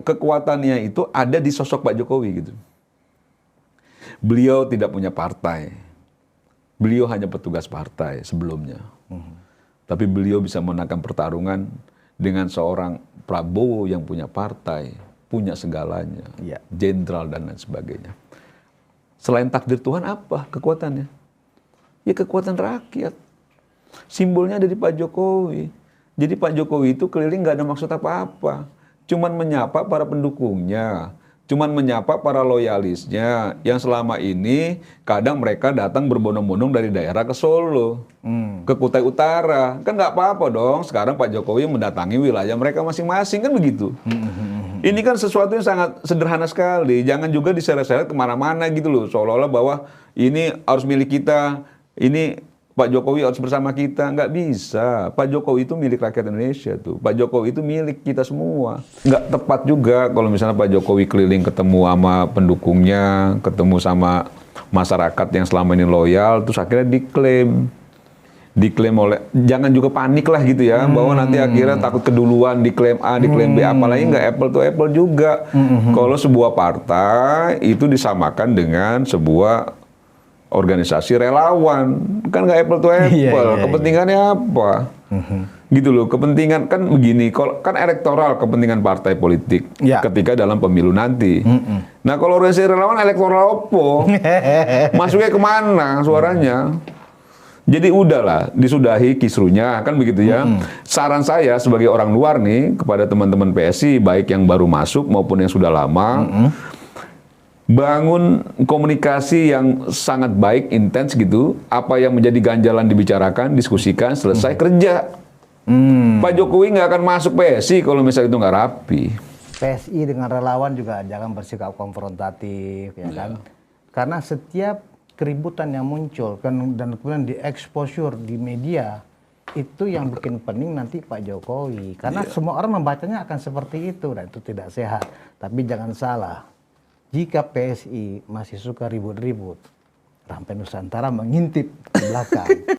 kekuatannya itu ada di sosok Pak Jokowi gitu. Beliau tidak punya partai. Beliau hanya petugas partai sebelumnya. Tapi beliau bisa menangkan pertarungan dengan seorang Prabowo yang punya partai, punya segalanya, jenderal dan lain sebagainya. Selain takdir Tuhan apa kekuatannya? Ya kekuatan rakyat. Simbolnya ada di Pak Jokowi. Jadi Pak Jokowi itu keliling nggak ada maksud apa-apa. Cuman menyapa para pendukungnya. Cuman menyapa para loyalisnya yang selama ini kadang mereka datang berbondong-bondong dari daerah ke Solo, ke Kutai Utara. Kan nggak apa-apa dong. Sekarang Pak Jokowi mendatangi wilayah mereka masing-masing kan begitu. Ini kan sesuatu yang sangat sederhana sekali. Jangan juga diseret-seret kemana-mana gitu loh. Seolah-olah bahwa ini harus milik kita. Ini Pak Jokowi harus bersama kita, nggak bisa. Pak Jokowi itu milik rakyat Indonesia tuh. Pak Jokowi itu milik kita semua. Nggak tepat juga kalau misalnya Pak Jokowi keliling ketemu sama pendukungnya, ketemu sama masyarakat yang selama ini loyal, terus akhirnya diklaim oleh, jangan juga panik lah gitu ya, bahwa nanti akhirnya takut keduluan diklaim A, diklaim B, apalagi nggak apple to apple juga. Kalau sebuah partai itu disamakan dengan sebuah organisasi relawan, kan nggak apple to apple. Kepentingannya apa? Gitu loh, kepentingan kan begini, kan elektoral kepentingan partai politik ketika dalam pemilu nanti. Nah kalau organisasi relawan elektoral opo, masuknya kemana suaranya? Jadi udahlah, disudahi kisruhnya, kan begitu ya. Saran saya sebagai orang luar nih, kepada teman-teman PSI, baik yang baru masuk maupun yang sudah lama, bangun komunikasi yang sangat baik, intens gitu. Apa yang menjadi ganjalan dibicarakan, diskusikan, selesai kerja. Pak Jokowi nggak akan masuk PSI kalau misalnya itu nggak rapi. PSI dengan relawan juga jangan bersikap konfrontatif, ya kan? Karena setiap keributan yang muncul kan, dan kemudian dieksposur di media, itu yang bikin pening nanti Pak Jokowi. Karena semua orang membacanya akan seperti itu, dan itu tidak sehat. Tapi jangan salah. Jika PSI masih suka ribut-ribut, Rampai Nusantara mengintip ke belakang.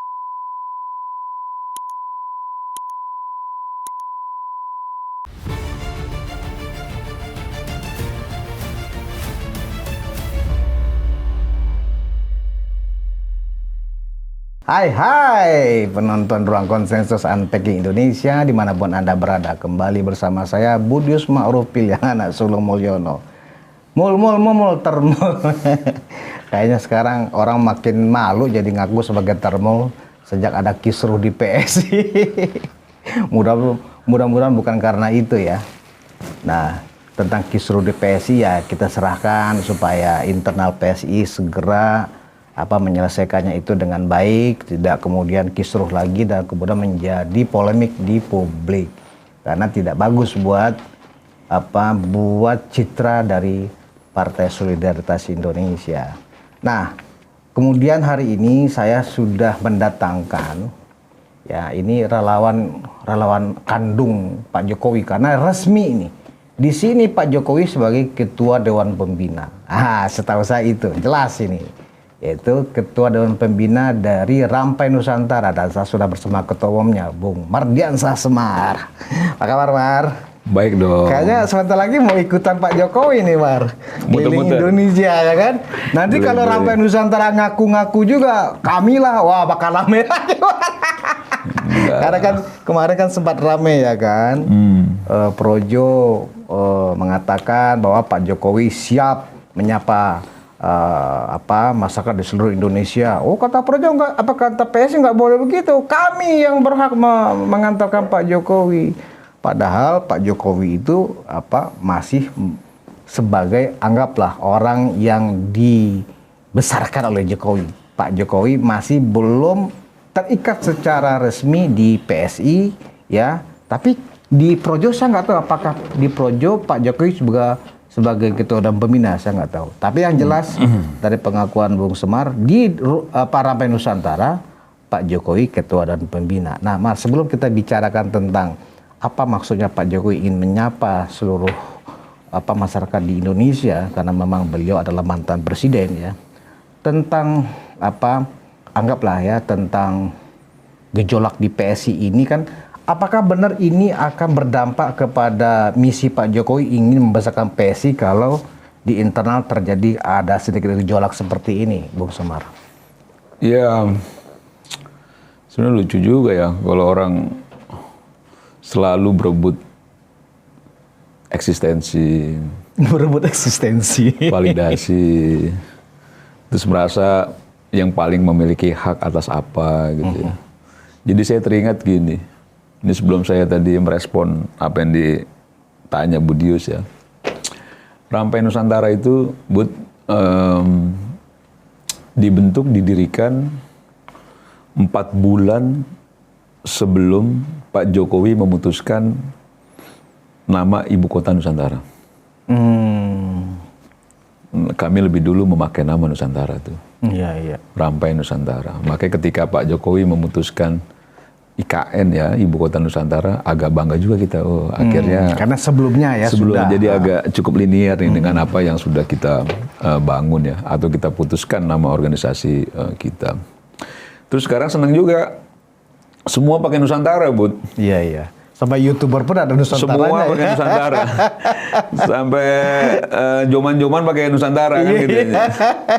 Hai penonton Ruang Konsensus Unpacking Indonesia dimanapun Anda berada, kembali bersama saya Budius Ma'ruf Pilihan anak Sulung Mulyono. Mul termul. Kayaknya sekarang orang makin malu jadi ngaku sebagai termul sejak ada kisruh di PSI. Mudah-mudahan bukan karena itu ya. Nah, tentang kisruh di PSI ya kita serahkan supaya internal PSI segera menyelesaikannya itu dengan baik, tidak kemudian kisruh lagi dan kemudian menjadi polemik di publik. Karena tidak bagus buat citra dari Partai Solidaritas Indonesia. Nah, kemudian hari ini saya sudah mendatangkan ya ini relawan kandung Pak Jokowi karena resmi ini. Di sini Pak Jokowi sebagai Ketua Dewan Pembina. Setahu saya itu jelas ini. Yaitu Ketua Dewan Pembina dari Rampai Nusantara, dan saya sudah bersama Ketua Umumnya Bung Mardiansah Semar. Apa kabar, Mar? Baik dong. Kayaknya sebentar lagi mau ikutan Pak Jokowi nih, Mar. Keliling Indonesia ya kan. Nanti kalau Rampai Nusantara ngaku-ngaku juga, kamilah, wah bakal rame lagi. Karena kan kemarin kan sempat rame ya kan. Projo mengatakan bahwa Pak Jokowi siap menyapa masyarakat di seluruh Indonesia. Oh, kata Projo enggak, kata PSI enggak boleh begitu. Kami yang berhak mengantarkan Pak Jokowi. Padahal Pak Jokowi itu masih sebagai anggaplah orang yang dibesarkan oleh Jokowi. Pak Jokowi masih belum terikat secara resmi di PSI ya. Tapi di Projo saya nggak tahu apakah di Projo Pak Jokowi sebagai Ketua Dewan Pembina, saya nggak tahu. Tapi yang jelas dari pengakuan Bung Semar di Rampai Nusantara, Pak Jokowi Ketua Dewan Pembina. Nah, Mar, sebelum kita bicarakan tentang apa maksudnya Pak Jokowi ingin menyapa seluruh masyarakat di Indonesia, karena memang beliau adalah mantan presiden ya, tentang anggaplah ya tentang gejolak di PSI ini kan apakah benar ini akan berdampak kepada misi Pak Jokowi ingin membesarkan PSI kalau di internal terjadi ada sedikit gejolak seperti ini, Bung Semar? Ya, sebenarnya lucu juga ya kalau orang selalu berebut eksistensi, validasi, terus merasa yang paling memiliki hak atas apa gitu ya. Jadi saya teringat gini, ini sebelum saya tadi merespon apa yang ditanya Budius ya. Rampai Nusantara itu dibentuk, didirikan 4 bulan sebelum Pak Jokowi memutuskan nama Ibu Kota Nusantara. Kami lebih dulu memakai nama Nusantara tuh. Iya. Rampai Nusantara. Makanya ketika Pak Jokowi memutuskan IKN ya, Ibu Kota Nusantara, agak bangga juga kita. Oh, akhirnya karena sebelumnya ya sudah. Jadi agak cukup linear nih dengan apa yang sudah kita bangun ya, atau kita putuskan nama organisasi kita. Terus sekarang senang juga semua pakai Nusantara, Bud. Iya. Sampai YouTuber pun ada Nusantaranya. Semua pakai Nusantara. Sampai Joman-Joman pakai Nusantara kan gitu.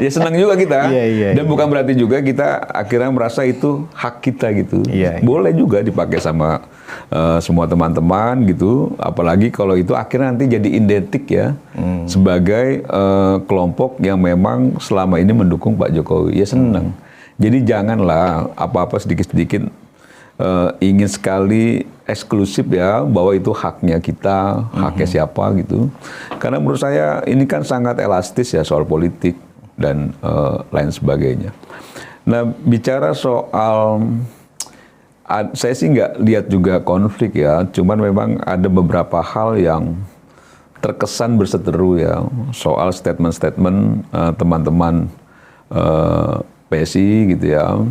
Ya senang juga kita. Dan bukan berarti juga kita akhirnya merasa itu hak kita gitu. Boleh juga dipakai sama semua teman-teman gitu. Apalagi kalau itu akhirnya nanti jadi identik ya. Sebagai kelompok yang memang selama ini mendukung Pak Jokowi. Ya senang. Jadi janganlah apa-apa sedikit-sedikit ingin sekali eksklusif ya, bahwa itu haknya kita, haknya siapa gitu. Karena menurut saya ini kan sangat elastis ya soal politik dan lain sebagainya. Nah, bicara soal, saya sih nggak lihat juga konflik ya, cuman memang ada beberapa hal yang terkesan berseteru ya, soal statement-statement teman-teman PSI gitu ya.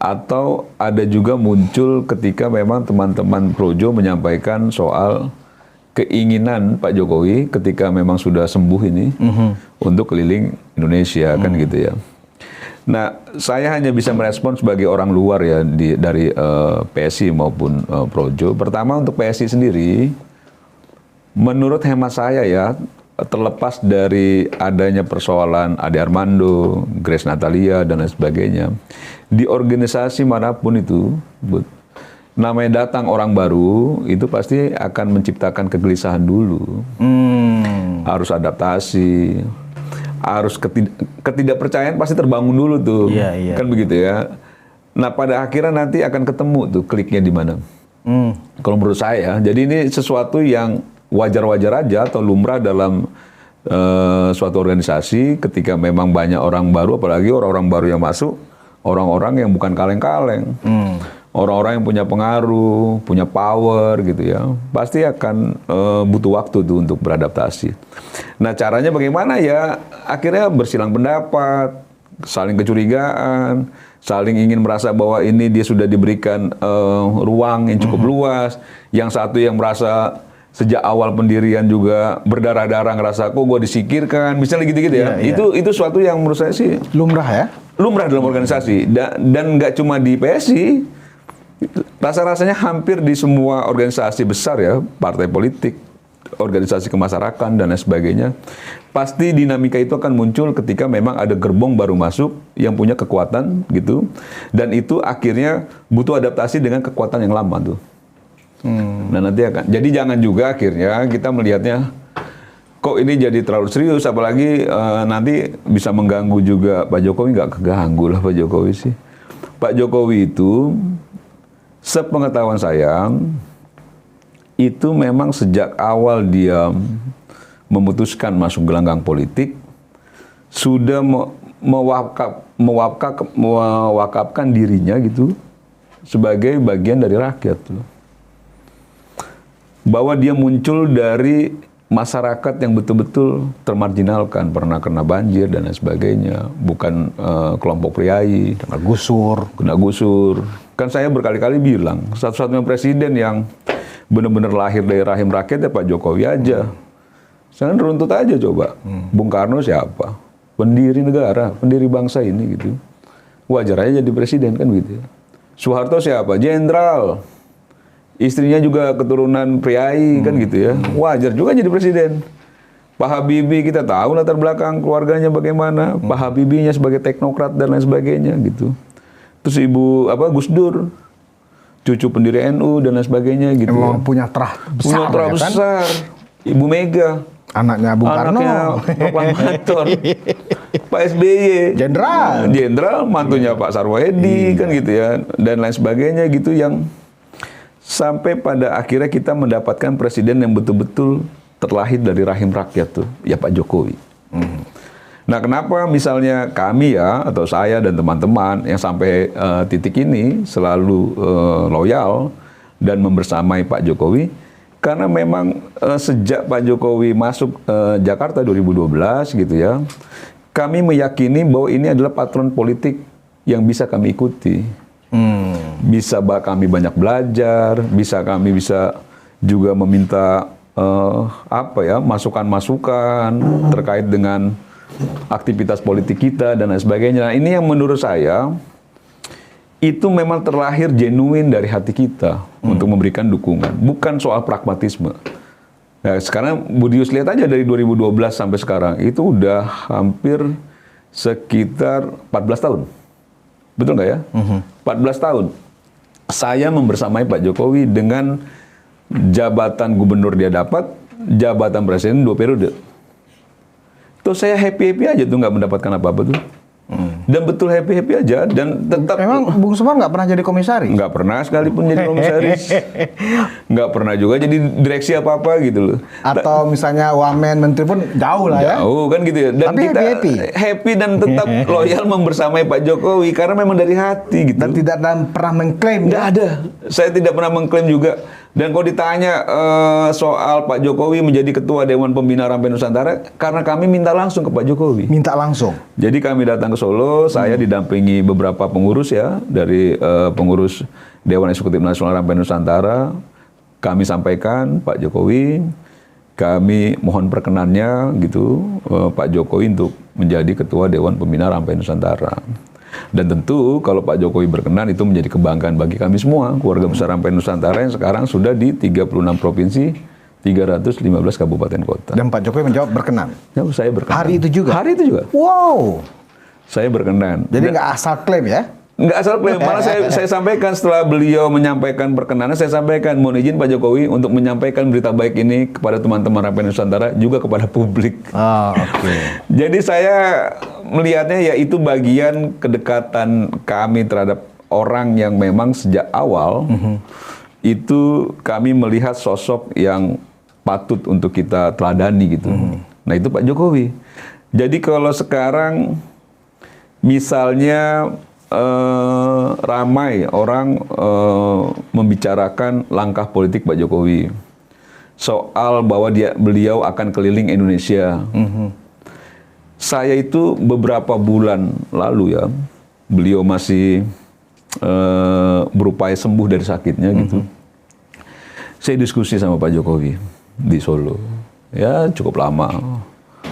Atau ada juga muncul ketika memang teman-teman Projo menyampaikan soal keinginan Pak Jokowi ketika memang sudah sembuh ini untuk keliling Indonesia kan gitu ya. Nah, saya hanya bisa merespon sebagai orang luar ya dari PSI maupun Projo. Pertama untuk PSI sendiri, menurut hemat saya ya, terlepas dari adanya persoalan Ade Armando, Grace Natalia, dan lain sebagainya, di organisasi manapun itu, namanya datang orang baru, itu pasti akan menciptakan kegelisahan dulu. Harus adaptasi, harus ketidakpercayaan pasti terbangun dulu tuh. Kan begitu ya. Nah, pada akhirnya nanti akan ketemu tuh kliknya di mana. Kalau menurut saya, jadi ini sesuatu yang wajar-wajar aja atau lumrah dalam suatu organisasi ketika memang banyak orang baru, apalagi orang-orang baru yang masuk, orang-orang yang bukan kaleng-kaleng, orang-orang yang punya pengaruh, punya power gitu ya, pasti akan butuh waktu tuh untuk beradaptasi. Nah, caranya bagaimana ya? Akhirnya bersilang pendapat, saling kecurigaan, saling ingin merasa bahwa ini dia sudah diberikan ruang yang cukup luas, yang satu yang merasa sejak awal pendirian juga berdarah-darah ngerasa kok gue disikirkan, misalnya gitu-gitu ya. Itu suatu yang menurut saya sih lumrah ya. Lumrah dalam organisasi dan nggak cuma di PSI, rasa-rasanya hampir di semua organisasi besar ya, partai politik, organisasi kemasyarakatan dan lain sebagainya. Pasti dinamika itu akan muncul ketika memang ada gerbong baru masuk yang punya kekuatan gitu, dan itu akhirnya butuh adaptasi dengan kekuatan yang lama tuh. Nah, nanti akan. Jadi jangan juga akhirnya kita melihatnya kok ini jadi terlalu serius, apalagi nanti bisa mengganggu juga Pak Jokowi. Nggak keganggu lah Pak Jokowi sih. Pak Jokowi itu, sepengetahuan saya, itu memang sejak awal dia memutuskan masuk gelanggang politik, sudah mewakafkan dirinya gitu sebagai bagian dari rakyat tuh. Bahwa dia muncul dari masyarakat yang betul-betul termarginalkan, pernah kena banjir dan lain sebagainya, bukan kelompok priai, kena gusur. Kan saya berkali-kali bilang, satu-satunya presiden yang benar-benar lahir dari rahim rakyat ya Pak Jokowi aja. Sekarang runtut aja coba. Bung Karno siapa? Pendiri negara, pendiri bangsa ini gitu. Wajar aja jadi presiden kan gitu. Soeharto siapa? Jenderal istrinya juga keturunan priai kan gitu ya. Wajar juga jadi presiden. Pak Habibie kita tahu latar belakang keluarganya bagaimana. Pak Habibie-nya sebagai teknokrat dan lain sebagainya gitu. Terus Ibu Gus Dur, cucu pendiri NU dan lain sebagainya gitu. Emang ya. punya terah besar. Punya terah ya kan? besar. Ibu Mega. Anaknya Bung Karno. Anaknya proklamator. Pak SBY. Jenderal, mantunya Pak Sarwoedi kan gitu ya. Dan lain sebagainya gitu yang sampai pada akhirnya kita mendapatkan presiden yang betul-betul terlahir dari rahim rakyat tuh. Ya Pak Jokowi. Nah kenapa misalnya kami ya atau saya dan teman-teman yang sampai titik ini selalu loyal dan membersamai Pak Jokowi. Karena memang sejak Pak Jokowi masuk Jakarta 2012 gitu ya, kami meyakini bahwa ini adalah patron politik yang bisa kami ikuti. Bisa kami banyak belajar, kami bisa juga meminta masukan-masukan terkait dengan aktivitas politik kita dan lain sebagainya. Nah, ini yang menurut saya itu memang terlahir genuine dari hati kita untuk memberikan dukungan, bukan soal pragmatisme. Nah, sekarang Budius lihat aja dari 2012 sampai sekarang, itu udah hampir sekitar 14 tahun. Betul nggak ya? 14 tahun. Saya membersamai Pak Jokowi dengan jabatan gubernur dia dapat, jabatan presiden 2 periode. Tuh saya happy-happy aja tuh nggak mendapatkan apa-apa tuh. Dan betul happy-happy aja dan tetap. Emang Bung Sumar nggak pernah jadi komisaris? Nggak pernah sekalipun jadi komisaris. Nggak pernah juga jadi direksi apa-apa gitu loh. Atau misalnya wamen menteri pun jauh lah ya. Jauh kan gitu ya. Dan tapi kita happy dan tetap loyal membersamai Pak Jokowi karena memang dari hati gitu. Dan tidak pernah mengklaim. Nggak ada. Saya tidak pernah mengklaim juga. Dan kalau ditanya soal Pak Jokowi menjadi ketua Dewan Pembina Rampai Nusantara, karena kami minta langsung ke Pak Jokowi. Minta langsung? Jadi kami datang ke Solo, saya didampingi beberapa pengurus ya, dari pengurus Dewan Eksekutif Nasional Rampai Nusantara. Kami sampaikan Pak Jokowi, kami mohon perkenannya gitu, Pak Jokowi untuk menjadi ketua Dewan Pembina Rampai Nusantara. Dan tentu kalau Pak Jokowi berkenan itu menjadi kebanggaan bagi kami semua, keluarga besar Rampai Nusantara yang sekarang sudah di 36 provinsi, 315 kabupaten kota. Dan Pak Jokowi menjawab berkenan? Ya, saya berkenan. Hari itu juga? Hari itu juga. Wow! Saya berkenan. Jadi nggak asal klaim ya? Nggak asal klaim, malah saya sampaikan setelah beliau menyampaikan perkenanan, saya sampaikan, mohon izin Pak Jokowi untuk menyampaikan berita baik ini kepada teman-teman Rampai Nusantara, juga kepada publik. Oh, oke. Jadi saya melihatnya ya itu bagian kedekatan kami terhadap orang yang memang sejak awal itu kami melihat sosok yang patut untuk kita teladani gitu. Nah itu Pak Jokowi. Jadi kalau sekarang misalnya ramai orang membicarakan langkah politik Pak Jokowi soal bahwa beliau akan keliling Indonesia. Saya itu beberapa bulan lalu ya, beliau masih berupaya sembuh dari sakitnya gitu. Saya diskusi sama Pak Jokowi di Solo, ya cukup lama,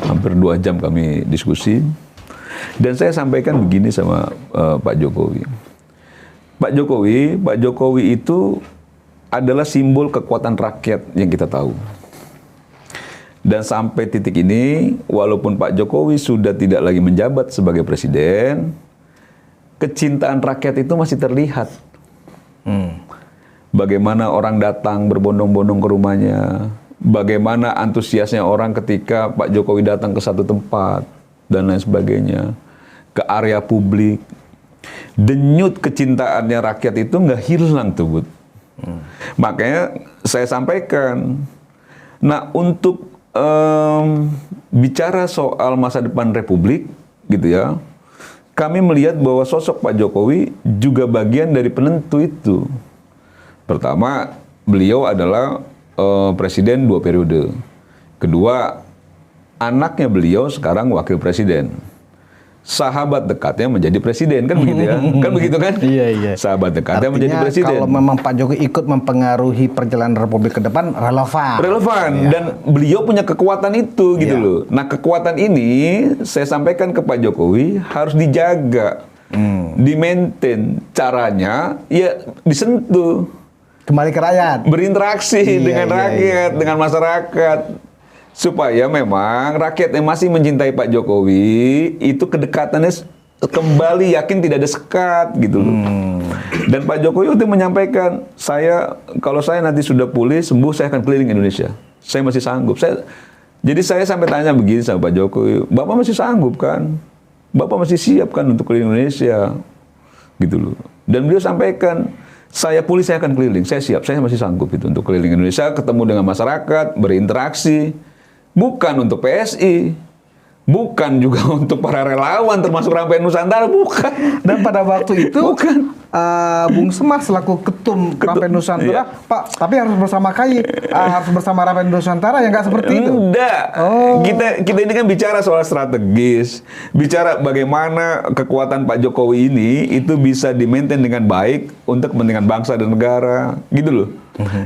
hampir 2 jam kami diskusi. Dan saya sampaikan begini sama Pak Jokowi. Pak Jokowi itu adalah simbol kekuatan rakyat yang kita tahu. Dan sampai titik ini, walaupun Pak Jokowi sudah tidak lagi menjabat sebagai presiden, kecintaan rakyat itu masih terlihat. Bagaimana orang datang berbondong-bondong ke rumahnya, bagaimana antusiasnya orang ketika Pak Jokowi datang ke satu tempat, dan lain sebagainya, ke area publik. Denyut kecintaannya rakyat itu nggak hilang tuh, Bud. Makanya saya sampaikan, nah untuk bicara soal masa depan Republik, gitu ya, kami melihat bahwa sosok Pak Jokowi juga bagian dari penentu itu. Pertama, beliau adalah presiden 2 periode. Kedua, anaknya beliau sekarang wakil presiden. Sahabat dekatnya menjadi presiden, kan begitu ya? Kan begitu kan? Iya. Sahabat dekatnya menjadi presiden. Kalau memang Pak Jokowi ikut mempengaruhi perjalanan Republik ke depan, relevan. Iya. Dan beliau punya kekuatan itu gitu loh. Nah kekuatan ini saya sampaikan ke Pak Jokowi harus dijaga, di-maintain. Caranya ya disentuh. kembali ke rakyat, berinteraksi dengan rakyat, dengan masyarakat, supaya memang rakyat yang masih mencintai Pak Jokowi itu kedekatannya kembali, yakin tidak ada sekat gitu loh. Dan Pak Jokowi itu menyampaikan, kalau saya nanti sudah pulih, sembuh, saya akan keliling Indonesia. Saya masih sanggup. Jadi saya sampai tanya begini sama Pak Jokowi, Bapak masih sanggup kan? Bapak masih siap kan untuk keliling Indonesia? Gitu loh. Dan beliau sampaikan, saya pulih, saya akan keliling. Saya siap, saya masih sanggup itu untuk keliling Indonesia, ketemu dengan masyarakat, berinteraksi. Bukan untuk PSI, bukan juga untuk para relawan termasuk Rampai Nusantara, bukan. Dan pada waktu itu bukan. Bung Semar selaku ketum Rampai Nusantara, Pak, tapi harus bersama KAI, harus bersama Rampai Nusantara, yang nggak seperti itu. Enggak. Kita ini kan bicara soal strategis, bicara bagaimana kekuatan Pak Jokowi ini itu bisa di-maintain dengan baik untuk kepentingan bangsa dan negara, gitu loh.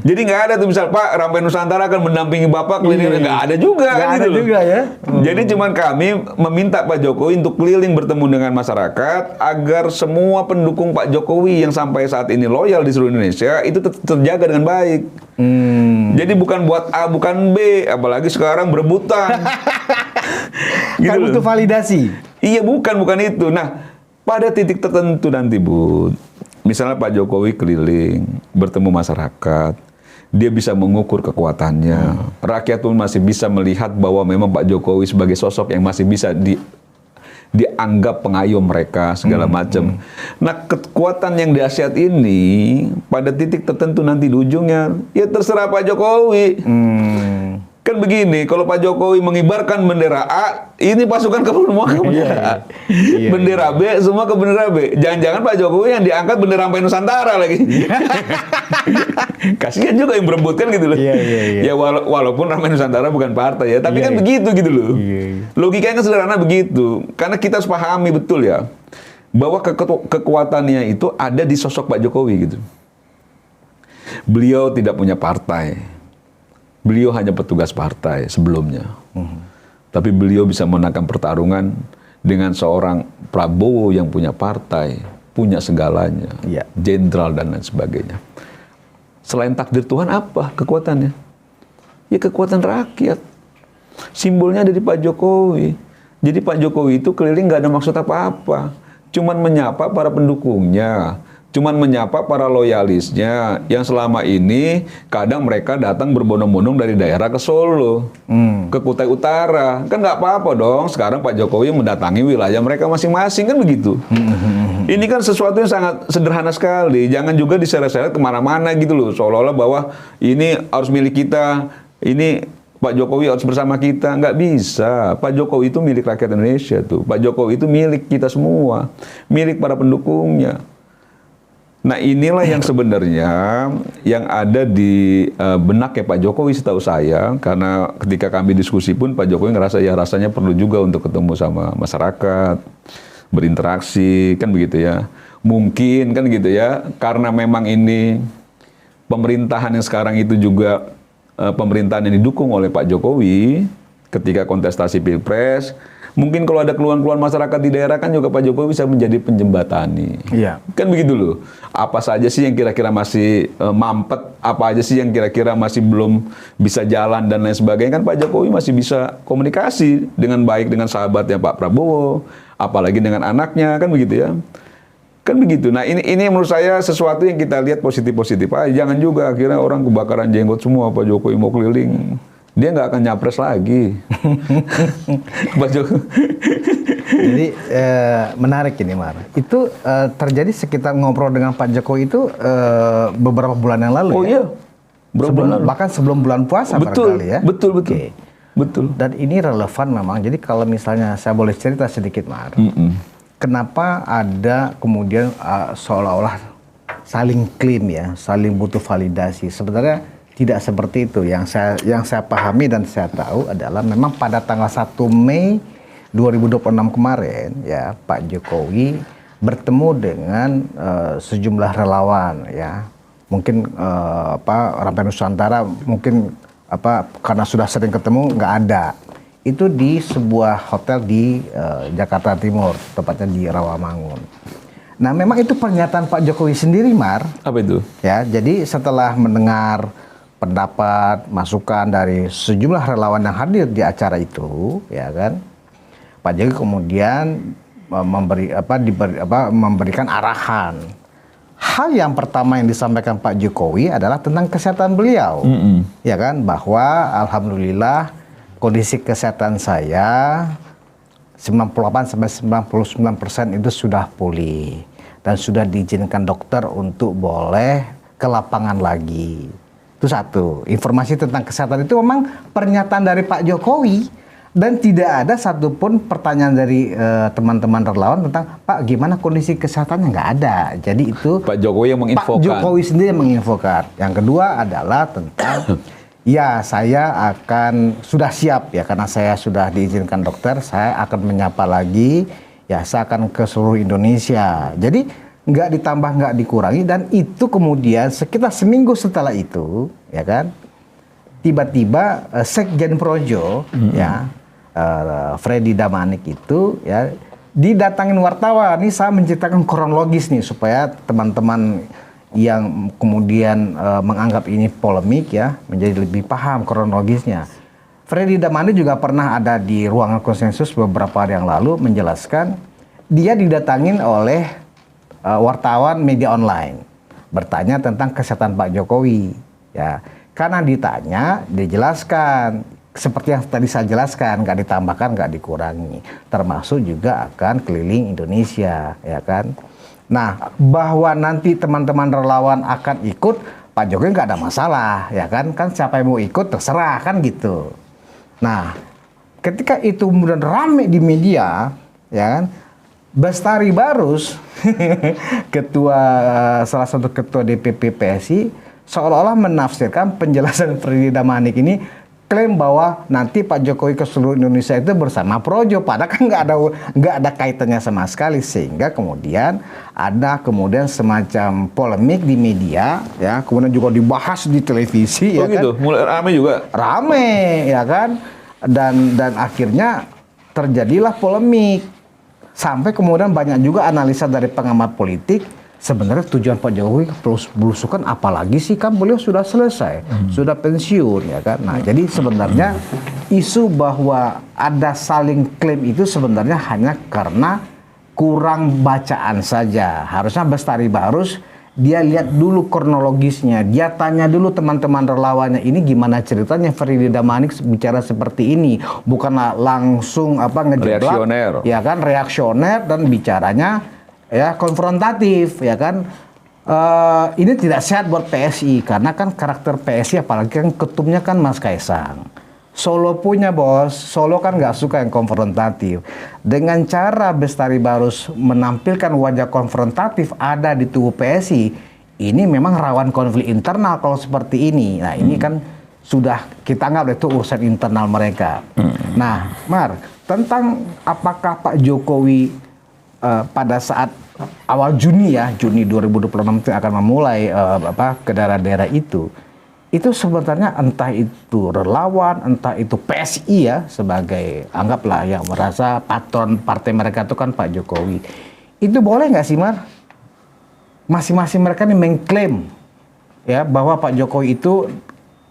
Jadi nggak ada tuh misal Pak Rampai Nusantara akan mendampingi Bapak keliling, nggak ada juga, nggak kan, ada gitu juga loh. Ya. Jadi cuman kami meminta Pak Jokowi untuk keliling bertemu dengan masyarakat agar semua pendukung Pak Jokowi yang sampai saat ini loyal di seluruh Indonesia itu terjaga dengan baik. Jadi bukan buat A, bukan B, apalagi sekarang berebutan. Gitu kan butuh validasi. Iya, bukan itu. Nah, pada titik tertentu nanti, Bu, misalnya Pak Jokowi keliling, bertemu masyarakat, dia bisa mengukur kekuatannya. Rakyat pun masih bisa melihat bahwa memang Pak Jokowi sebagai sosok yang masih bisa dianggap pengayom mereka, segala macam. Nah, kekuatan yang dahsyat ini, pada titik tertentu nanti di ujungnya, ya terserah Pak Jokowi. Kan begini, kalau Pak Jokowi mengibarkan bendera A, ini pasukan semua ke bendera A. Bendera B, semua ke bendera B. Jangan-jangan Pak Jokowi yang diangkat bendera Rampai Nusantara lagi. Kasihan juga yang berebut kan gitu loh. Ya walaupun Rampai Nusantara bukan partai ya, tapi kan begitu gitu loh. Logikanya kan sederhana begitu. Karena kita harus pahami betul ya, bahwa kekuatannya itu ada di sosok Pak Jokowi gitu. Beliau tidak punya partai. Beliau hanya petugas partai sebelumnya. Tapi beliau bisa menangkan pertarungan dengan seorang Prabowo yang punya partai, punya segalanya, jenderal dan lain sebagainya. Selain takdir Tuhan, apa kekuatannya? Ya kekuatan rakyat. Simbolnya ada di Pak Jokowi. Jadi Pak Jokowi itu keliling nggak ada maksud apa-apa. Cuman menyapa para pendukungnya. Cuman menyapa para loyalisnya yang selama ini kadang mereka datang berbondong-bondong dari daerah ke Solo, ke Kutai Utara. Kan nggak apa-apa dong, sekarang Pak Jokowi mendatangi wilayah mereka masing-masing, kan begitu. Ini kan sesuatu yang sangat sederhana sekali, jangan juga diseret-seret kemana-mana gitu loh, seolah-olah bahwa ini harus milik kita, ini Pak Jokowi harus bersama kita. Nggak bisa, Pak Jokowi itu milik rakyat Indonesia tuh, Pak Jokowi itu milik kita semua, milik para pendukungnya. Nah, inilah yang sebenarnya yang ada di benaknya Pak Jokowi setahu saya, karena ketika kami diskusi pun Pak Jokowi ngerasa ya rasanya perlu juga untuk ketemu sama masyarakat, berinteraksi, kan begitu ya. Mungkin kan gitu ya, karena memang ini pemerintahan yang sekarang itu juga pemerintahan yang didukung oleh Pak Jokowi ketika kontestasi Pilpres. Mungkin kalau ada keluhan-keluhan masyarakat di daerah kan juga Pak Jokowi bisa menjadi penjembatani. Iya. Kan begitu loh. Apa saja sih yang kira-kira masih mampet, apa aja sih yang kira-kira masih belum bisa jalan dan lain sebagainya, kan Pak Jokowi masih bisa komunikasi dengan baik dengan sahabatnya Pak Prabowo, apalagi dengan anaknya, kan begitu ya. Kan begitu. Nah, ini menurut saya sesuatu yang kita lihat positif-positif. Jangan juga akhirnya orang kebakaran jenggot semua Pak Jokowi mau keliling. Dia nggak akan nyapres lagi. Jadi menarik ini, Mar. Itu terjadi sekitar ngobrol dengan Pak Jokowi itu beberapa bulan yang lalu. Oh iya, bahkan sebelum bulan puasa barangkali ya. Betul. Betul. Dan ini relevan memang. Jadi kalau misalnya saya boleh cerita sedikit, Mar. Kenapa ada kemudian seolah-olah saling klaim ya, saling butuh validasi. Sebenarnya tidak seperti itu. Yang saya pahami dan saya tahu adalah memang pada tanggal 1 Mei 2026 kemarin ya, Pak Jokowi bertemu dengan sejumlah relawan ya. Mungkin Rampai Nusantara mungkin karena sudah sering ketemu nggak ada. Itu di sebuah hotel di Jakarta Timur, tepatnya di Rawamangun. Nah, memang itu pernyataan Pak Jokowi sendiri, Mar. Apa itu? Ya, jadi setelah mendengar pendapat, masukan dari sejumlah relawan yang hadir di acara itu, ya kan, Pak Jokowi kemudian memberikan arahan. Hal yang pertama yang disampaikan Pak Jokowi adalah tentang kesehatan beliau, ya kan, bahwa alhamdulillah kondisi kesehatan saya 98-99% itu sudah pulih dan sudah diizinkan dokter untuk boleh ke lapangan lagi. Itu satu. Informasi tentang kesehatan itu memang pernyataan dari Pak Jokowi dan tidak ada satupun pertanyaan dari teman-teman relawan tentang Pak gimana kondisi kesehatannya, nggak ada. Jadi itu Pak Jokowi yang menginfokan. Pak Jokowi sendiri yang menginfokan. Yang kedua adalah tentang ya, saya sudah siap ya, karena saya sudah diizinkan dokter, saya akan menyapa lagi, ya saya akan ke seluruh Indonesia. Jadi nggak ditambah, nggak dikurangi, dan itu kemudian sekitar seminggu setelah itu, ya kan, tiba-tiba Sekjen Projo, ya, Freddy Damanik itu, ya, didatangin wartawan. Ini saya menceritakan kronologis nih, supaya teman-teman yang kemudian menganggap ini polemik ya menjadi lebih paham kronologisnya. Freddy Damanik juga pernah ada di ruangan konsensus beberapa hari yang lalu menjelaskan dia didatangin oleh wartawan media online bertanya tentang kesehatan Pak Jokowi, ya. Karena ditanya, dijelaskan seperti yang tadi saya jelaskan, nggak ditambahkan, nggak dikurangi, termasuk juga akan keliling Indonesia, ya kan. Nah, bahwa nanti teman-teman relawan akan ikut, Pak Jokowi nggak ada masalah, ya kan? Kan siapa yang mau ikut terserah, kan gitu. Nah, ketika itu kemudian rame di media, ya kan? Bestari Barus, salah satu ketua DPP PSI, seolah-olah menafsirkan penjelasan Freddy Damanik ini, klaim bahwa nanti Pak Jokowi ke seluruh Indonesia itu bersama Projo, padahal kan nggak ada kaitannya sama sekali, sehingga kemudian ada semacam polemik di media, ya, kemudian juga dibahas di televisi, ya gitu, kan? mulai rame juga. Rame, ya kan? Dan akhirnya terjadilah polemik sampai kemudian banyak juga analisa dari pengamat politik. Sebenarnya tujuan Pak Jokowi belusukan apalagi sih, kan beliau sudah selesai, sudah pensiun, ya kan. Nah, jadi sebenarnya isu bahwa ada saling klaim itu sebenarnya hanya karena kurang bacaan saja. Harusnya Bestari Barus dia lihat dulu kronologisnya, dia tanya dulu teman-teman relawannya, ini gimana ceritanya Freddy Damanik bicara seperti ini, bukanlah langsung ngejeblak, reaksioner, ya kan, reaksioner dan bicaranya ya konfrontatif, ya kan. Ini tidak sehat buat PSI, karena kan karakter PSI apalagi kan ketumnya kan Mas Kaisang. Solo punya bos, Solo kan nggak suka yang konfrontatif. Dengan cara Bestari Barus menampilkan wajah konfrontatif ada di tubuh PSI, ini memang rawan konflik internal kalau seperti ini. Nah, ini kan sudah kita anggap itu urusan internal mereka. Nah, Mar, tentang apakah Pak Jokowi pada saat awal Juni 2026 itu akan memulai ke daerah-daerah itu sebenarnya entah itu relawan, entah itu PSI ya, sebagai anggaplah yang merasa patron partai mereka itu kan Pak Jokowi. Itu boleh nggak sih, Mar? Masing-masing mereka ini mengklaim ya bahwa Pak Jokowi itu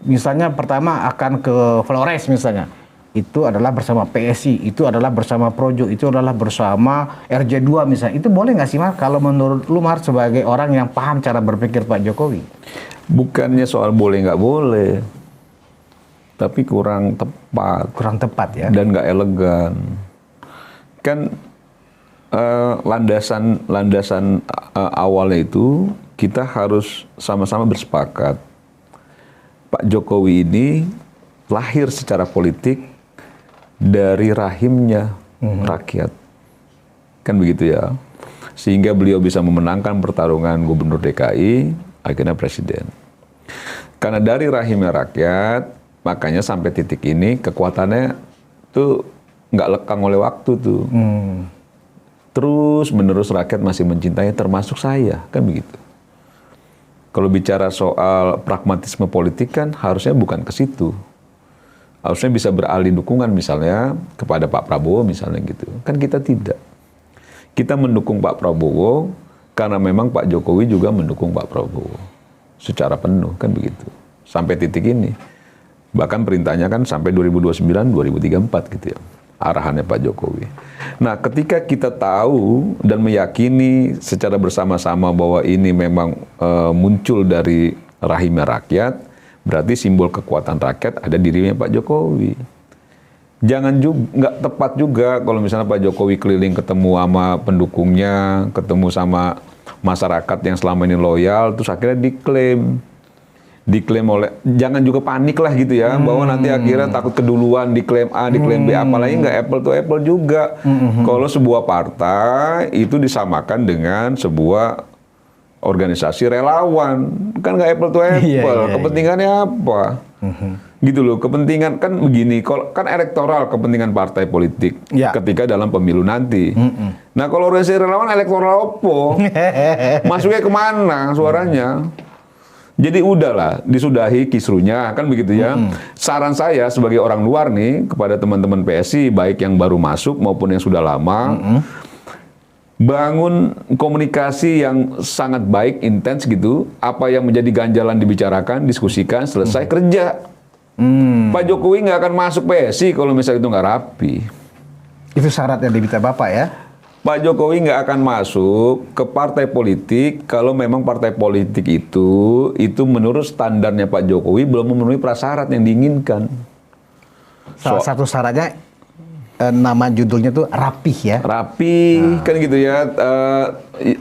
misalnya pertama akan ke Flores misalnya. Itu adalah bersama PSI, itu adalah bersama Projo, itu adalah bersama RJ2 misalnya. Itu boleh nggak sih, Mar? Kalau menurut lu, Mar, sebagai orang yang paham cara berpikir Pak Jokowi? Bukannya soal boleh nggak boleh, tapi kurang tepat. Kurang tepat ya? Dan nggak elegan. Kan landasan awalnya itu kita harus sama-sama bersepakat. Pak Jokowi ini lahir secara politik dari rahimnya rakyat, kan begitu ya, sehingga beliau bisa memenangkan pertarungan gubernur DKI, akhirnya presiden. Karena dari rahimnya rakyat, makanya sampai titik ini kekuatannya tuh nggak lekang oleh waktu tuh. Terus menerus rakyat masih mencintai, termasuk saya, kan begitu. Kalau bicara soal pragmatisme politik kan harusnya bukan ke situ. Harusnya bisa beralih dukungan misalnya kepada Pak Prabowo misalnya gitu. Kan kita tidak. Kita mendukung Pak Prabowo Karena memang Pak Jokowi juga mendukung Pak Prabowo secara penuh, kan begitu. Sampai titik ini. Bahkan perintahnya kan sampai 2029-2034 gitu ya. Arahannya Pak Jokowi. Nah, ketika kita tahu dan meyakini secara bersama-sama bahwa ini memang muncul dari rahimnya rakyat, berarti simbol kekuatan rakyat ada di dirinya Pak Jokowi. Jangan juga, nggak tepat juga kalau misalnya Pak Jokowi keliling ketemu sama pendukungnya, ketemu sama masyarakat yang selama ini loyal, terus akhirnya diklaim oleh, jangan juga panik lah gitu ya, bahwa nanti akhirnya takut keduluan diklaim A, diklaim B, apalagi nggak apple to apple juga. Kalau sebuah partai itu disamakan dengan sebuah organisasi relawan, kan nggak apple to apple. Kepentingannya apa? Gitu loh, kepentingan kan begini, kan elektoral kepentingan partai politik ketika dalam pemilu nanti. Nah, kalau organisasi relawan elektoral opo? Masuknya kemana suaranya? Jadi udahlah, disudahi kisruhnya, kan begitu ya. Saran saya sebagai orang luar nih kepada teman-teman PSI, baik yang baru masuk maupun yang sudah lama, bangun komunikasi yang sangat baik, intens gitu. Apa yang menjadi ganjalan dibicarakan, diskusikan, selesai kerja. Pak Jokowi nggak akan masuk PSI kalau misalnya itu nggak rapi. Itu syarat yang diminta Bapak ya? Pak Jokowi nggak akan masuk ke partai politik kalau memang partai politik itu menurut standarnya Pak Jokowi belum memenuhi prasyarat yang diinginkan. Salah satu syaratnya nama judulnya tuh rapih ya. Rapih, kan gitu ya,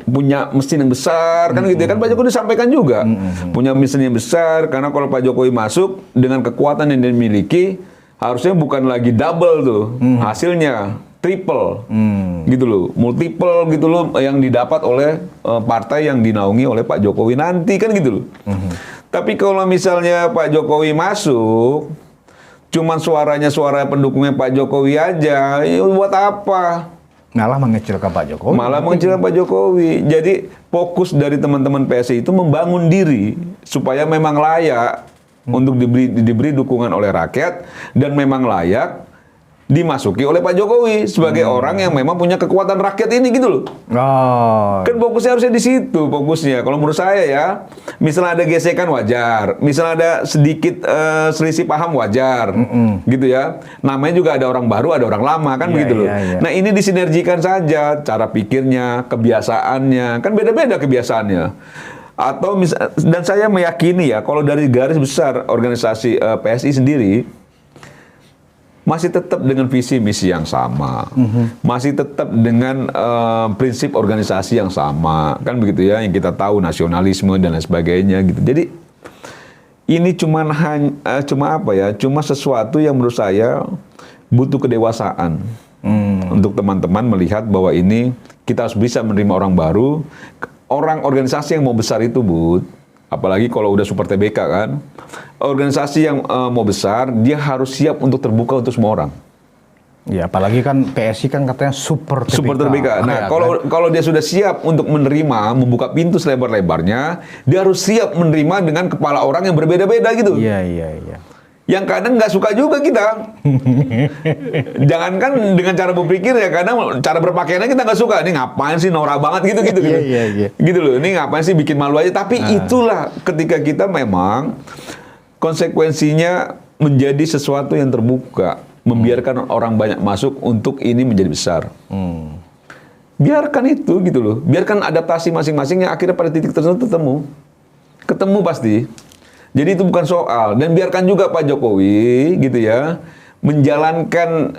punya mesin yang besar, kan gitu ya, kan Pak Jokowi disampaikan juga. Punya mesin yang besar, karena kalau Pak Jokowi masuk dengan kekuatan yang dimiliki, harusnya bukan lagi double tuh, hasilnya triple, gitu loh, multiple gitu loh, yang didapat oleh partai yang dinaungi oleh Pak Jokowi nanti, kan gitu loh. Tapi kalau misalnya Pak Jokowi masuk, cuman suaranya suara pendukungnya Pak Jokowi aja, ya buat apa? Malah mengecilkan Pak Jokowi. Malah mengecilkan Pak Jokowi. Jadi fokus dari teman-teman PSI itu membangun diri supaya memang layak untuk diberi dukungan oleh rakyat dan memang layak dimasuki oleh Pak Jokowi sebagai orang yang memang punya kekuatan rakyat ini gitu loh. Kan fokusnya harusnya di situ fokusnya. Kalau menurut saya ya, misalnya ada gesekan wajar, misalnya ada sedikit selisih paham wajar, gitu ya. Namanya juga ada orang baru, ada orang lama kan begitu loh. Nah ini disinergikan saja cara pikirnya, kebiasaannya, kan beda-beda kebiasaannya. Atau dan saya meyakini ya, kalau dari garis besar organisasi PSI sendiri masih tetap dengan visi misi yang sama, masih tetap dengan prinsip organisasi yang sama, kan begitu ya, yang kita tahu nasionalisme dan lain sebagainya gitu. Jadi ini cuma apa ya, cuma sesuatu yang menurut saya butuh kedewasaan untuk teman-teman melihat bahwa ini kita harus bisa menerima orang baru, orang organisasi yang mau besar itu, Bud. Apalagi kalau udah super TBK kan, organisasi yang mau besar, dia harus siap untuk terbuka untuk semua orang. Ya, apalagi kan PSI kan katanya super TBK. Super TBK. Nah, kalau dia sudah siap untuk menerima, membuka pintu selebar-lebarnya, dia harus siap menerima dengan kepala orang yang berbeda-beda gitu. Iya. Yang kadang nggak suka juga kita. Jangankan dengan cara berpikir ya, kadang cara berpakaiannya kita nggak suka. Ini ngapain sih norak banget gitu. Iya. Gitu loh. Ini ngapain sih bikin malu aja. Tapi itulah ketika kita memang konsekuensinya menjadi sesuatu yang terbuka, membiarkan orang banyak masuk untuk ini menjadi besar. Biarkan itu gitu loh. Biarkan adaptasi masing-masingnya akhirnya pada titik tertentu ketemu pasti. Jadi itu bukan soal, dan biarkan juga Pak Jokowi gitu ya menjalankan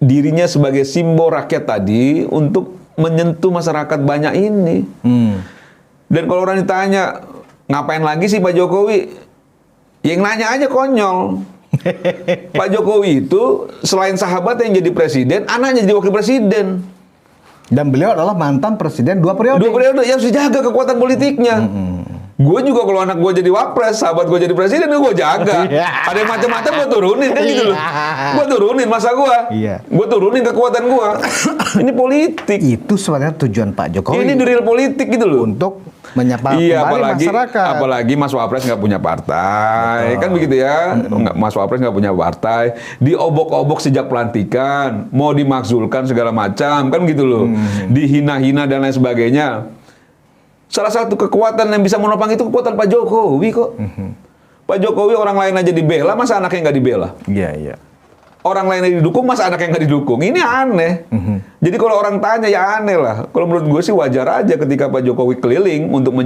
dirinya sebagai simbol rakyat tadi untuk menyentuh masyarakat banyak ini. Dan kalau orang ditanya ngapain lagi sih Pak Jokowi, yang nanya aja konyol. Pak Jokowi itu selain sahabat yang jadi presiden, anaknya jadi wakil presiden. Dan beliau adalah mantan presiden 2 periode. 2 periode yang harus dijaga kekuatan politiknya. Gue juga kalau anak gue jadi wapres, sahabat gue jadi presiden, gue jaga. Ada yang macam-macam gue turunin kan gitu loh. Gue turunin masa gue. Gue turunin kekuatan gue. Ini politik. Itu sebenarnya tujuan Pak Jokowi. Ini real politik gitu loh. Untuk menyapa iya, kembali masyarakat. Apalagi Mas Wapres nggak punya partai, kan begitu ya. Mas Wapres nggak punya partai, diobok-obok sejak pelantikan, mau dimakzulkan segala macam, kan gitu loh. Dihina-hina dan lain sebagainya. Salah satu kekuatan yang bisa menopang itu kekuatan Pak Jokowi kok. Pak Jokowi orang lain aja dibela, masa anaknya nggak dibela? Iya, iya. Orang lain yang didukung, masa anaknya nggak didukung? Ini aneh. Jadi kalau orang tanya, ya aneh lah. Kalau menurut gue sih wajar aja ketika Pak Jokowi keliling untuk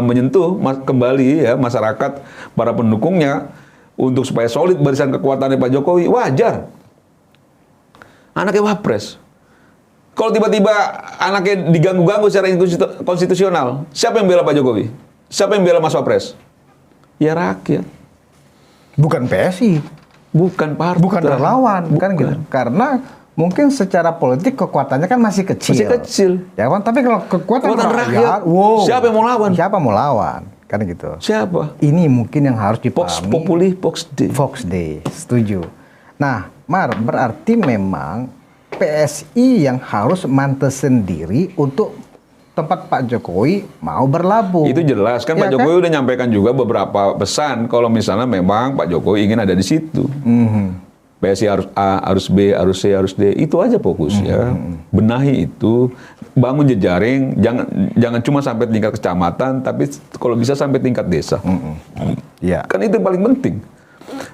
menyentuh kembali ya masyarakat, para pendukungnya, untuk supaya solid barisan kekuatannya Pak Jokowi, wajar. Anaknya Wapres. Kalau tiba-tiba anaknya diganggu-ganggu secara konstitusional, siapa yang bela Pak Jokowi? Siapa yang bela Mas Wapres? Ya rakyat. Bukan PSI. Bukan partai. Bukan relawan, kan gitu. Karena mungkin secara politik kekuatannya kan masih kecil. Masih kecil. Ya kan, tapi kalau kekuatan rakyat, wow. siapa yang mau lawan? Siapa mau lawan? Kan gitu. Siapa? Ini mungkin yang harus dipahami. Vox Populi, Vox Dei. Vox Dei, setuju. Nah, Mar, berarti memang PSI yang harus mantes sendiri untuk tempat Pak Jokowi mau berlabuh. Itu jelas kan, ya, Pak Jokowi udah nyampaikan juga beberapa pesan kalau misalnya memang Pak Jokowi ingin ada di situ. PSI harus A, harus B, harus C, harus D. Itu aja fokusnya. Benahi itu, bangun jejaring, jangan cuma sampai tingkat kecamatan, tapi kalau bisa sampai tingkat desa. Ya. Kan itu yang paling penting.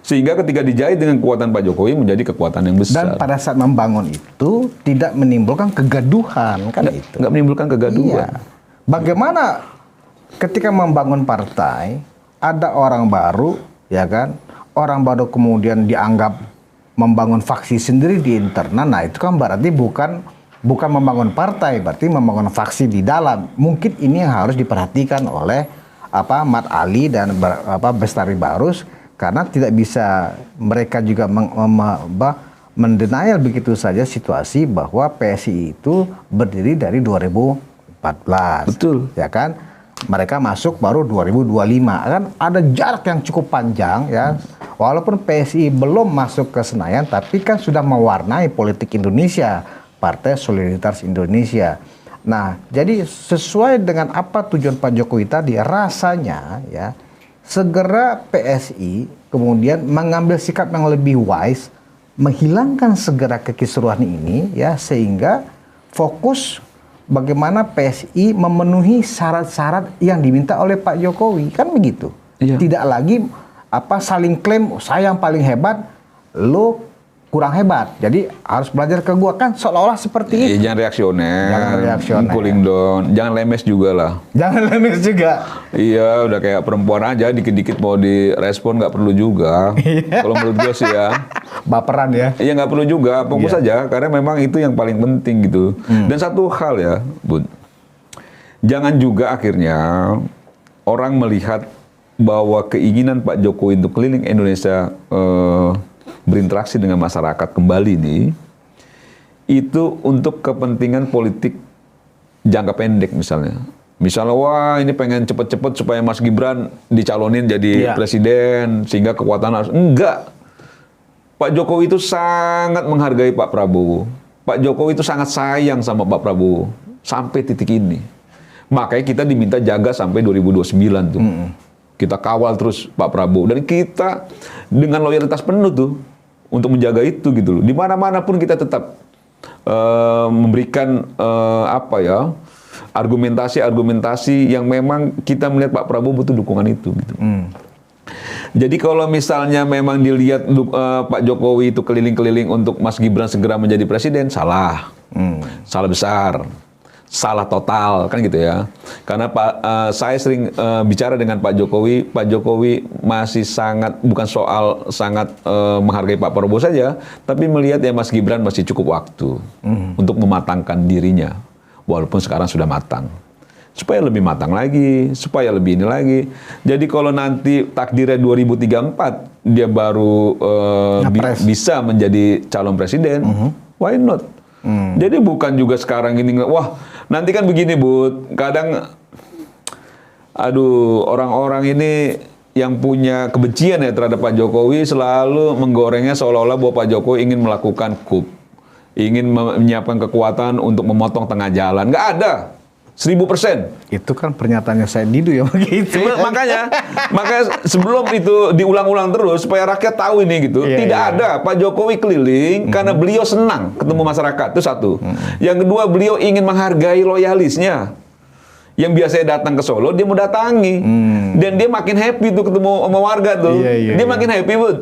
Sehingga ketika dijahit dengan kekuatan Pak Jokowi menjadi kekuatan yang besar. Dan pada saat membangun itu tidak menimbulkan kegaduhan, kan itu. Nggak menimbulkan kegaduhan. Iya. Bagaimana ketika membangun partai ada orang baru, ya kan? Orang baru kemudian dianggap membangun faksi sendiri di internal. Nah, itu kan berarti bukan membangun partai, berarti membangun faksi di dalam. Mungkin ini yang harus diperhatikan oleh Mat Ali dan Bestari Barus. Karena tidak bisa mereka juga mendenial begitu saja situasi bahwa PSI itu berdiri dari 2014. Betul. Ya kan? Mereka masuk baru 2025. Kan ada jarak yang cukup panjang ya. Walaupun PSI belum masuk ke Senayan, tapi kan sudah mewarnai politik Indonesia. Partai Solidaritas Indonesia. Nah, jadi sesuai dengan apa tujuan Pak Jokowi tadi, rasanya ya, segera PSI kemudian mengambil sikap yang lebih wise, menghilangkan segera kekisruhan ini ya, sehingga fokus bagaimana PSI memenuhi syarat-syarat yang diminta oleh Pak Jokowi, kan begitu. Iya. Tidak lagi saling klaim saya yang paling hebat, lo kurang hebat. Jadi harus belajar ke gua, kan seolah-olah seperti itu. Jangan reaksioner. Jangan reaksioner. Cooling down. Jangan lemes juga lah. Jangan lemes juga. Iya, udah kayak perempuan aja, dikit-dikit mau direspon nggak perlu juga. Kalau menurut gue sih ya. Baperan ya. Iya, nggak perlu juga, fokus saja, karena memang itu yang paling penting gitu. Dan satu hal ya, Bud, jangan juga akhirnya orang melihat bahwa keinginan Pak Jokowi untuk keliling Indonesia berinteraksi dengan masyarakat kembali nih, itu untuk kepentingan politik jangka pendek misalnya. Misalnya, wah ini pengen cepet-cepet supaya Mas Gibran dicalonin jadi presiden, sehingga kekuatan harus. Enggak. Pak Jokowi itu sangat menghargai Pak Prabowo. Pak Jokowi itu sangat sayang sama Pak Prabowo. Sampai titik ini. Makanya kita diminta jaga sampai 2029 tuh. Kita kawal terus Pak Prabowo. Dan kita dengan loyalitas penuh tuh untuk menjaga itu gitu loh. Di mana-mana pun kita tetap memberikan argumentasi yang memang kita melihat Pak Prabowo butuh dukungan itu gitu. Jadi kalau misalnya memang dilihat Pak Jokowi itu keliling-keliling untuk Mas Gibran segera menjadi presiden, salah. Salah besar. Salah total, kan gitu ya. Karena saya sering bicara dengan Pak Jokowi masih bukan soal sangat menghargai Pak Prabowo saja, tapi melihat ya Mas Gibran masih cukup waktu untuk mematangkan dirinya, walaupun sekarang sudah matang. Supaya lebih matang lagi, supaya lebih ini lagi. Jadi kalau nanti takdirnya 2034, dia baru bisa menjadi calon presiden, why not? Jadi bukan juga sekarang ini, wah nanti kan begini Bud, kadang orang-orang ini yang punya kebencian ya terhadap Pak Jokowi selalu menggorengnya seolah-olah bahwa Pak Jokowi ingin melakukan coup, ingin menyiapkan kekuatan untuk memotong tengah jalan. Nggak ada. 1000%. Itu kan pernyataannya saya Didu ya begitu. Makanya sebelum itu diulang-ulang terus supaya rakyat tahu ini gitu. Tidak ada Pak Jokowi keliling karena beliau senang ketemu masyarakat, itu satu. Yang kedua, beliau ingin menghargai loyalisnya. Yang biasanya datang ke Solo, dia mau datangi. Dan dia makin happy tuh ketemu sama warga tuh. Dia makin happy, Bud.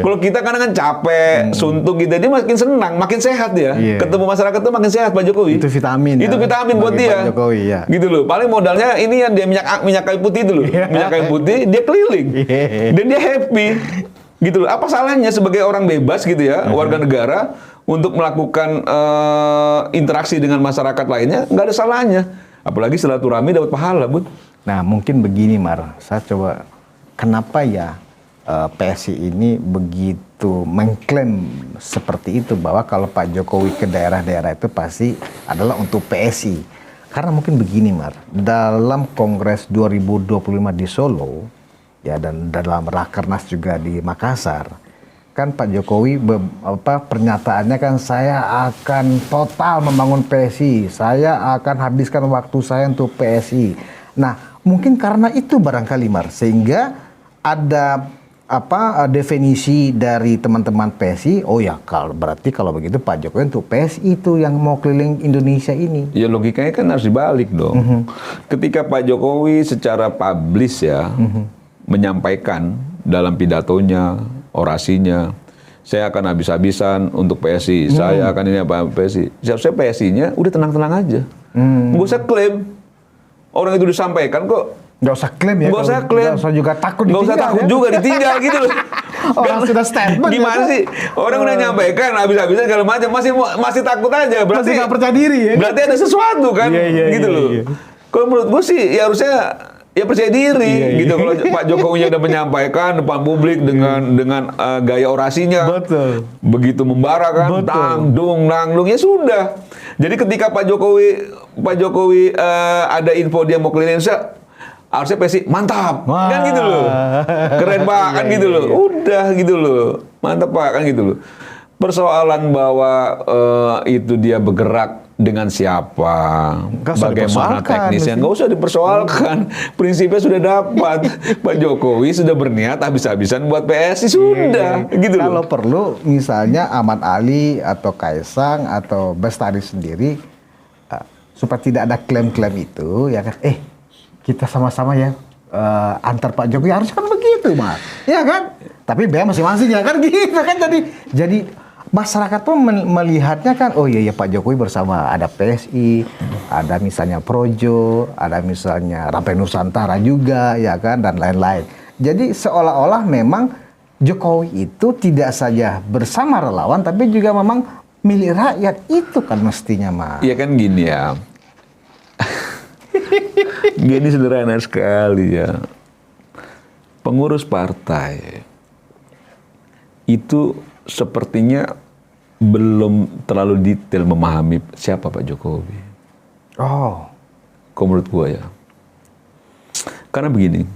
Kalau kita kadang kan capek, suntuk gitu, dia makin senang, makin sehat dia. Ketemu masyarakat tuh makin sehat Pak Jokowi. Itu vitamin. Itu vitamin buat dia. Pak Jokowi, ya. Gitu loh. Paling modalnya ini yang dia minyak kayu putih itu loh. Minyak kayu putih, dia keliling. Dan dia happy. Gitu loh. Apa salahnya sebagai orang bebas gitu ya, warga negara untuk melakukan interaksi dengan masyarakat lainnya, nggak ada salahnya. Apalagi silaturahmi dapat pahala, Bud. Nah, mungkin begini, Mar. Saya coba, kenapa ya PSI ini begitu mengklaim seperti itu, bahwa kalau Pak Jokowi ke daerah-daerah itu pasti adalah untuk PSI. Karena mungkin begini, Mar. Dalam Kongres 2025 di Solo, ya, dan dalam Rakernas juga di Makassar, kan Pak Jokowi pernyataannya kan, saya akan total membangun PSI, saya akan habiskan waktu saya untuk PSI. Nah, mungkin karena itu barangkali, Mar, sehingga ada definisi dari teman-teman PSI, oh ya, berarti kalau begitu Pak Jokowi untuk PSI itu yang mau keliling Indonesia ini. Ya logikanya kan harus dibalik dong. Ketika Pak Jokowi secara publis ya menyampaikan dalam pidatonya, orasinya, saya akan habis-habisan untuk PSI, saya akan ini apa PSI. Seharusnya PSI-nya udah tenang-tenang aja, nggak usah klaim. Orang itu disampaikan kok. Nggak usah klaim ya. Nggak usah klaim. Nggak usah juga takut ditinggal. Nggak usah takut juga ditinggal gitu loh. Orang sudah statement. Gimana sih? Orang udah nyampaikan habis-habisan segala macam, masih takut aja. Berarti masih nggak percaya diri ya. Berarti ada sesuatu kan, gitu loh. Kalau menurut gue sih, ya harusnya ya percaya diri gitu. Kalau Pak Jokowi udah menyampaikan depan publik dengan gaya orasinya, begitu membara kan, tangdung, ya sudah. Jadi ketika Pak Jokowi ada info dia mau keliling Indonesia, harusnya PSI mantap, kan gitu loh, keren Pak, kan gitu loh, udah gitu loh, mantap Pak, kan gitu loh. Persoalan bahwa itu dia bergerak dengan siapa, bagaimana teknisnya, nggak usah dipersoalkan. Prinsipnya sudah dapat. Pak Jokowi sudah berniat habis-habisan buat PSI, sudah. Gitu loh. Kalau perlu, misalnya Ahmad Ali atau Kaisang atau Bestari sendiri, supaya tidak ada klaim-klaim itu, ya kan? Kita sama-sama ya antar Pak Jokowi, harus kan begitu, Mas. Ya kan? Tapi bea masing-masing ya kan gitu kan, jadi masyarakat pun melihatnya kan, oh iya Pak Jokowi bersama ada PSI, ada misalnya Projo, ada misalnya Rampai Nusantara juga, ya kan, dan lain-lain. Jadi seolah-olah memang Jokowi itu tidak saja bersama relawan, tapi juga memang milik rakyat, itu kan mestinya, Mas. Iya kan gini ya. Gini sederhana sekali ya. Pengurus partai itu sepertinya belum terlalu detail memahami siapa Pak Jokowi. Oh. Kalau menurut gua ya. Karena begini,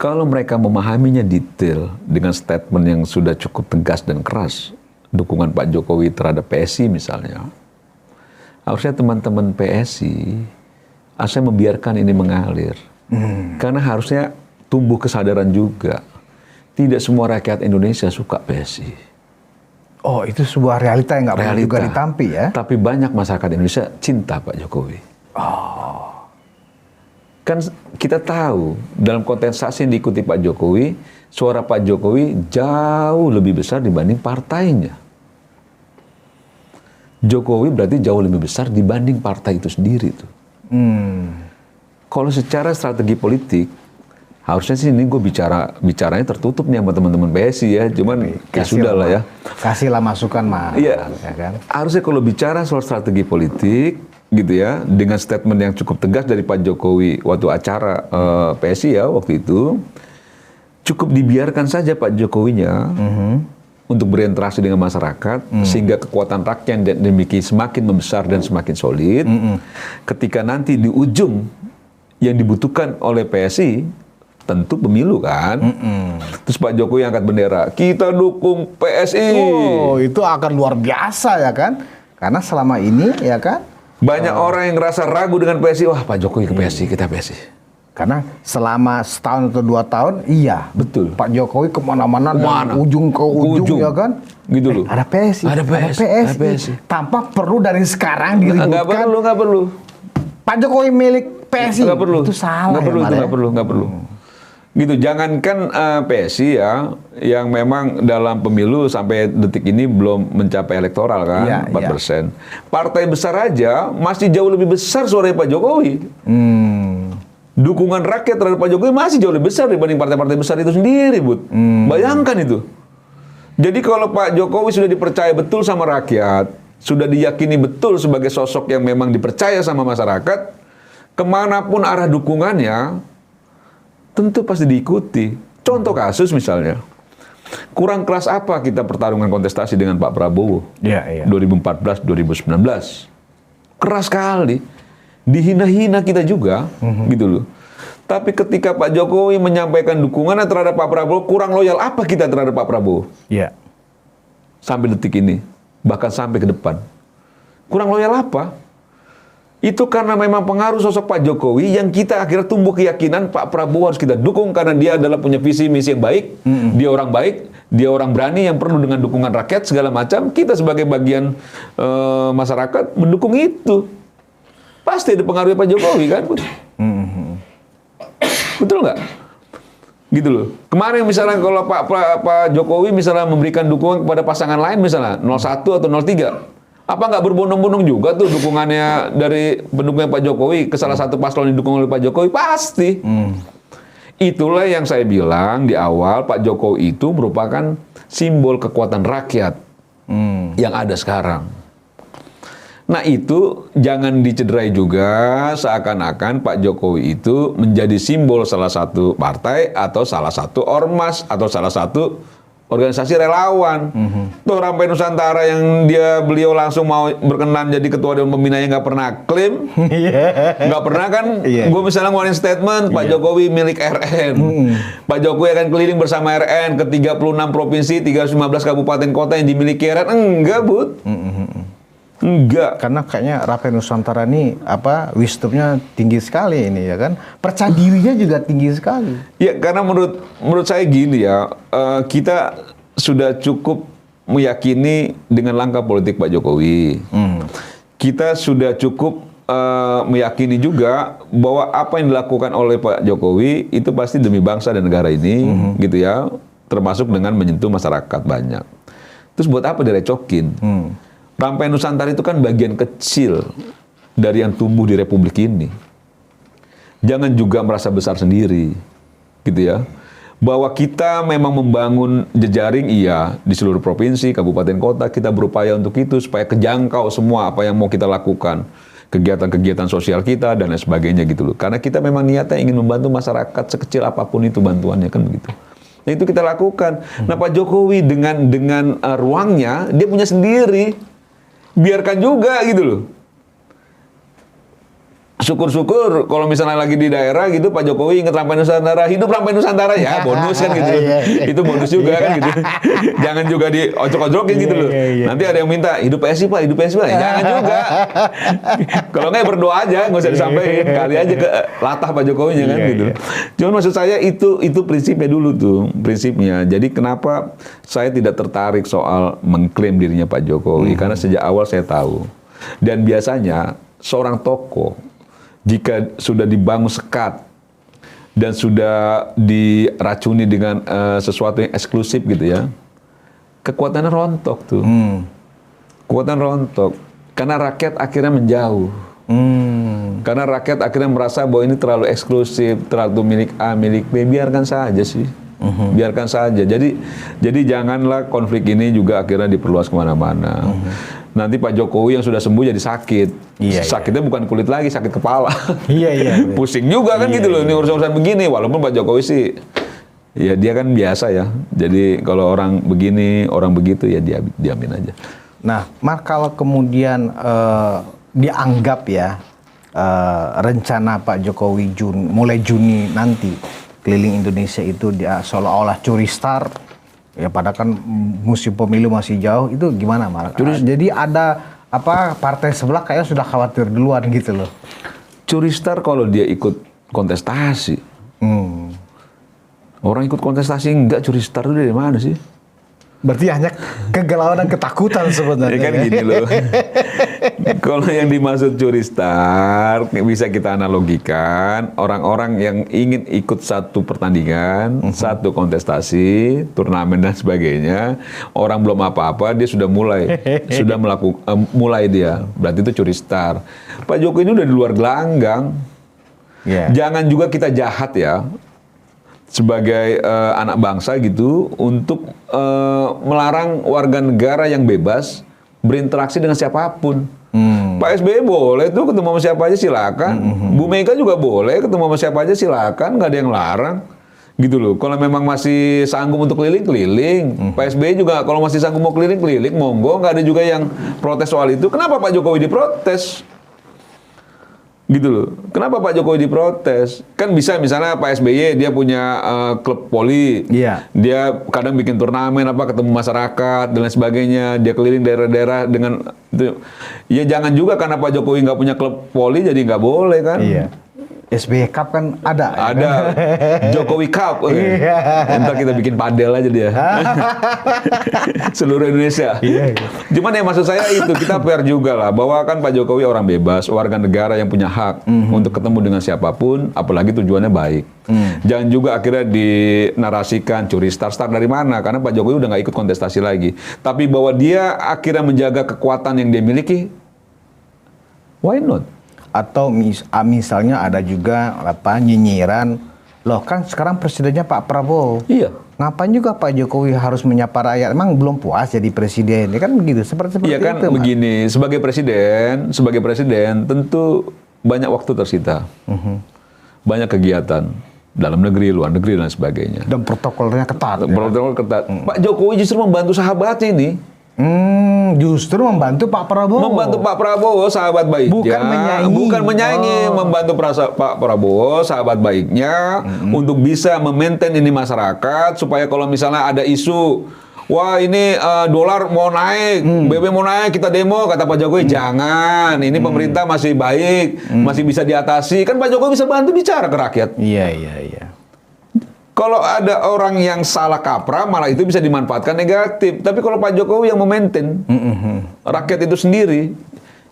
kalau mereka memahaminya detail dengan statement yang sudah cukup tegas dan keras, dukungan Pak Jokowi terhadap PSI misalnya, harusnya teman-teman PSI harusnya membiarkan ini mengalir. Karena harusnya tumbuh kesadaran juga. Tidak semua rakyat Indonesia suka PSI. Oh, itu sebuah realita yang nggak perlu juga ditampi ya. Tapi banyak masyarakat Indonesia cinta Pak Jokowi. Oh. Kan kita tahu dalam kontestasi yang diikuti Pak Jokowi, suara Pak Jokowi jauh lebih besar dibanding partainya. Jokowi berarti jauh lebih besar dibanding partai itu sendiri tuh. Kalau secara strategi politik, harusnya sih ini gue bicaranya tertutup nih sama teman-teman PSI ya, cuman ya sudah lah ya. Kasihlah masukan, Mas. Iya, ya kan? Harusnya kalau bicara soal strategi politik, gitu ya, dengan statement yang cukup tegas dari Pak Jokowi waktu acara PSI ya waktu itu, cukup dibiarkan saja Pak Jokowinya untuk berinteraksi dengan masyarakat, sehingga kekuatan rakyat dan demikian semakin membesar dan semakin solid. Ketika nanti di ujung yang dibutuhkan oleh PSI, tentu pemilu kan. Terus Pak Jokowi angkat bendera, kita dukung PSI. Oh, itu akan luar biasa ya kan? Karena selama ini ya kan, Banyak orang yang ngerasa ragu dengan PSI. Wah, Pak Jokowi ke PSI, kita PSI. Karena selama setahun atau 2 tahun, iya. Betul. Pak Jokowi kemana-mana, dari ujung ke ujung, ya kan? Gitu loh. Ada PSI. Ada PSI. Tanpa perlu dari sekarang diributkan. Nggak perlu. Pak Jokowi milik PSI. Nggak perlu. Itu salah nggak perlu. Gitu, jangankan PSI ya, yang memang dalam pemilu sampai detik ini belum mencapai elektoral kan, 4%. Partai besar aja masih jauh lebih besar suaranya Pak Jokowi. Dukungan rakyat terhadap Pak Jokowi masih jauh lebih besar dibanding partai-partai besar itu sendiri, Bud. Bayangkan itu. Jadi kalau Pak Jokowi sudah dipercaya betul sama rakyat, sudah diyakini betul sebagai sosok yang memang dipercaya sama masyarakat, kemanapun arah dukungannya, tentu pasti diikuti. Contoh kasus misalnya, kurang keras apa kita pertarungan kontestasi dengan Pak Prabowo? 2014-2019. Keras sekali. Dihina-hina kita juga, gitu loh. Tapi ketika Pak Jokowi menyampaikan dukungannya terhadap Pak Prabowo, kurang loyal apa kita terhadap Pak Prabowo? Iya. Sampai detik ini, bahkan sampai ke depan. Kurang loyal apa? Itu karena memang pengaruh sosok Pak Jokowi yang kita akhirnya tumbuh keyakinan Pak Prabowo harus kita dukung karena dia adalah punya visi misi yang baik, dia orang baik, dia orang berani yang perlu dengan dukungan rakyat segala macam. Kita sebagai bagian masyarakat mendukung itu. Pasti ada pengaruhnya Pak Jokowi kan? Betul nggak? Gitu loh. Kemarin misalnya kalau Pak Jokowi misalnya memberikan dukungan kepada pasangan lain misalnya 01 atau 03, apa nggak berbondong-bondong juga tuh dukungannya dari pendukungnya Pak Jokowi ke salah satu paslon yang didukung oleh Pak Jokowi? Pasti. Itulah yang saya bilang di awal, Pak Jokowi itu merupakan simbol kekuatan rakyat yang ada sekarang. Nah itu jangan dicederai juga seakan-akan Pak Jokowi itu menjadi simbol salah satu partai atau salah satu ormas atau salah satu organisasi relawan. Tuh Rampai Nusantara yang beliau langsung mau berkenan jadi ketua dewan pembinanya nggak pernah klaim, nggak pernah kan? Gue misalnya ngeluarin statement Pak Jokowi milik RN, Pak Jokowi akan keliling bersama RN ke 36 provinsi, 315 kabupaten kota yang dimiliki RN. Enggak, Bud. Enggak. Karena kayaknya Rampai Nusantara ini wisdomnya tinggi sekali ini ya kan. Percaya dirinya juga tinggi sekali. Ya karena menurut saya gini ya, kita sudah cukup meyakini dengan langkah politik Pak Jokowi. Kita sudah cukup meyakini juga bahwa apa yang dilakukan oleh Pak Jokowi itu pasti demi bangsa dan negara ini, gitu ya. Termasuk dengan menyentuh masyarakat banyak. Terus buat apa direcokin? Rampai Nusantara itu kan bagian kecil dari yang tumbuh di Republik ini. Jangan juga merasa besar sendiri, gitu ya. Bahwa kita memang membangun jejaring, iya, di seluruh provinsi, kabupaten, kota, kita berupaya untuk itu, supaya kejangkau semua apa yang mau kita lakukan. Kegiatan-kegiatan sosial kita, dan lain sebagainya gitu loh. Karena kita memang niatnya ingin membantu masyarakat sekecil apapun itu bantuannya, kan begitu. Nah itu kita lakukan. Nah Pak Jokowi dengan ruangnya, dia punya sendiri. Biarkan juga gitu loh. Syukur-syukur kalau misalnya lagi di daerah gitu Pak Jokowi inget Rampai Nusantara, hidup Rampai Nusantara ya, bonus kan gitu. Itu bonus juga kan gitu. Jangan juga diocok-ocokin gitu loh. Nanti ada yang minta hidup PSI Pak, hidup PSI Pak. Jangan juga. Kalau nggak berdoa aja, nggak usah disampaikan. Kali aja ke latah Pak Jokowinya kan gitu. Cuman maksud saya itu prinsipnya dulu tuh, prinsipnya. Jadi kenapa saya tidak tertarik soal mengklaim dirinya Pak Jokowi? Karena sejak awal saya tahu. Dan biasanya seorang tokoh jika sudah dibangun sekat dan sudah diracuni dengan sesuatu yang eksklusif gitu ya, kekuatannya rontok tuh. Kekuatan rontok. Karena rakyat akhirnya menjauh. Karena rakyat akhirnya merasa bahwa ini terlalu eksklusif, terlalu milik A, milik B. Biarkan saja sih. Biarkan saja. Jadi janganlah konflik ini juga akhirnya diperluas kemana-mana. Nanti Pak Jokowi yang sudah sembuh jadi sakit. Sakitnya bukan kulit lagi, sakit kepala. Pusing juga kan gitu loh. Ini urusan-urusan begini. Walaupun Pak Jokowi sih, ya dia kan biasa ya. Jadi kalau orang begini, orang begitu ya dia diamin aja. Nah, Mar, kalau kemudian dianggap ya rencana Pak Jokowi mulai Juni nanti keliling Indonesia itu dia seolah-olah curi start. Ya padahal kan musim pemilu masih jauh, itu gimana Mar? Jadi ada partai sebelah kayaknya sudah khawatir duluan gitu loh. Curi star kalau dia ikut kontestasi. Orang ikut kontestasi enggak curi star itu dari mana sih? Berarti hanya kegalauan dan ketakutan sebenarnya. Ya kan gini loh. Kalau yang dimaksud curi star bisa kita analogikan orang-orang yang ingin ikut satu pertandingan, satu kontestasi, turnamen dan sebagainya, orang belum apa-apa dia sudah mulai dia. Berarti itu curi star. Pak Jokowi ini udah di luar gelanggang. Yeah. Jangan juga kita jahat ya. Sebagai anak bangsa gitu untuk melarang warga negara yang bebas berinteraksi dengan siapapun. Pak SBY boleh tuh ketemu sama siapa aja silakan. Bu Mega juga boleh ketemu sama siapa aja silakan, nggak ada yang larang. Gitu loh. Kalau memang masih sanggup untuk keliling-keliling, Pak SBY juga kalau masih sanggup mau keliling-keliling, monggo, nggak ada juga yang protes soal itu. Kenapa Pak Jokowi diprotes? Gitu loh. Kenapa Pak Jokowi diprotes? Kan bisa misalnya Pak SBY dia punya klub voli. Iya. Dia kadang bikin turnamen ketemu masyarakat dan lain sebagainya. Dia keliling daerah-daerah dengan itu. Ya jangan juga karena Pak Jokowi nggak punya klub voli jadi nggak boleh kan? Iya. SBY Cup kan ada. Ada. Jokowi Cup. Iya. Ntar kita bikin padel aja dia. Seluruh Indonesia. Iya. Cuman ya maksud saya itu kita fair juga lah bahwa kan Pak Jokowi orang bebas, warga negara yang punya hak untuk ketemu dengan siapapun, apalagi tujuannya baik. Jangan juga akhirnya dinarasikan curi star dari mana, karena Pak Jokowi udah nggak ikut kontestasi lagi. Tapi bahwa dia akhirnya menjaga kekuatan yang dia miliki, why not? Atau misalnya ada juga nyinyiran, loh kan sekarang presidennya Pak Prabowo. Iya. Ngapain juga Pak Jokowi harus menyapa rakyat? Emang belum puas jadi presiden? Ya kan begitu, seperti iya kan itu. Begini, sebagai presiden tentu banyak waktu tersita. Banyak kegiatan dalam negeri, luar negeri dan sebagainya. Dan protokolnya ketat. Protokol ketat. Pak Jokowi justru membantu sahabatnya ini. Justru membantu Pak Prabowo. Membantu Pak Prabowo, sahabat baiknya. Bukan menyaingi. Membantu Pak Prabowo, sahabat baiknya, untuk bisa memaintain ini masyarakat, supaya kalau misalnya ada isu, wah ini dolar mau naik, BB mau naik, kita demo, kata Pak Jokowi, jangan, ini pemerintah masih baik, masih bisa diatasi. Kan Pak Jokowi bisa bantu bicara ke rakyat. Iya. Kalau ada orang yang salah kaprah, malah itu bisa dimanfaatkan negatif. Tapi kalau Pak Jokowi yang memaintain rakyat itu sendiri,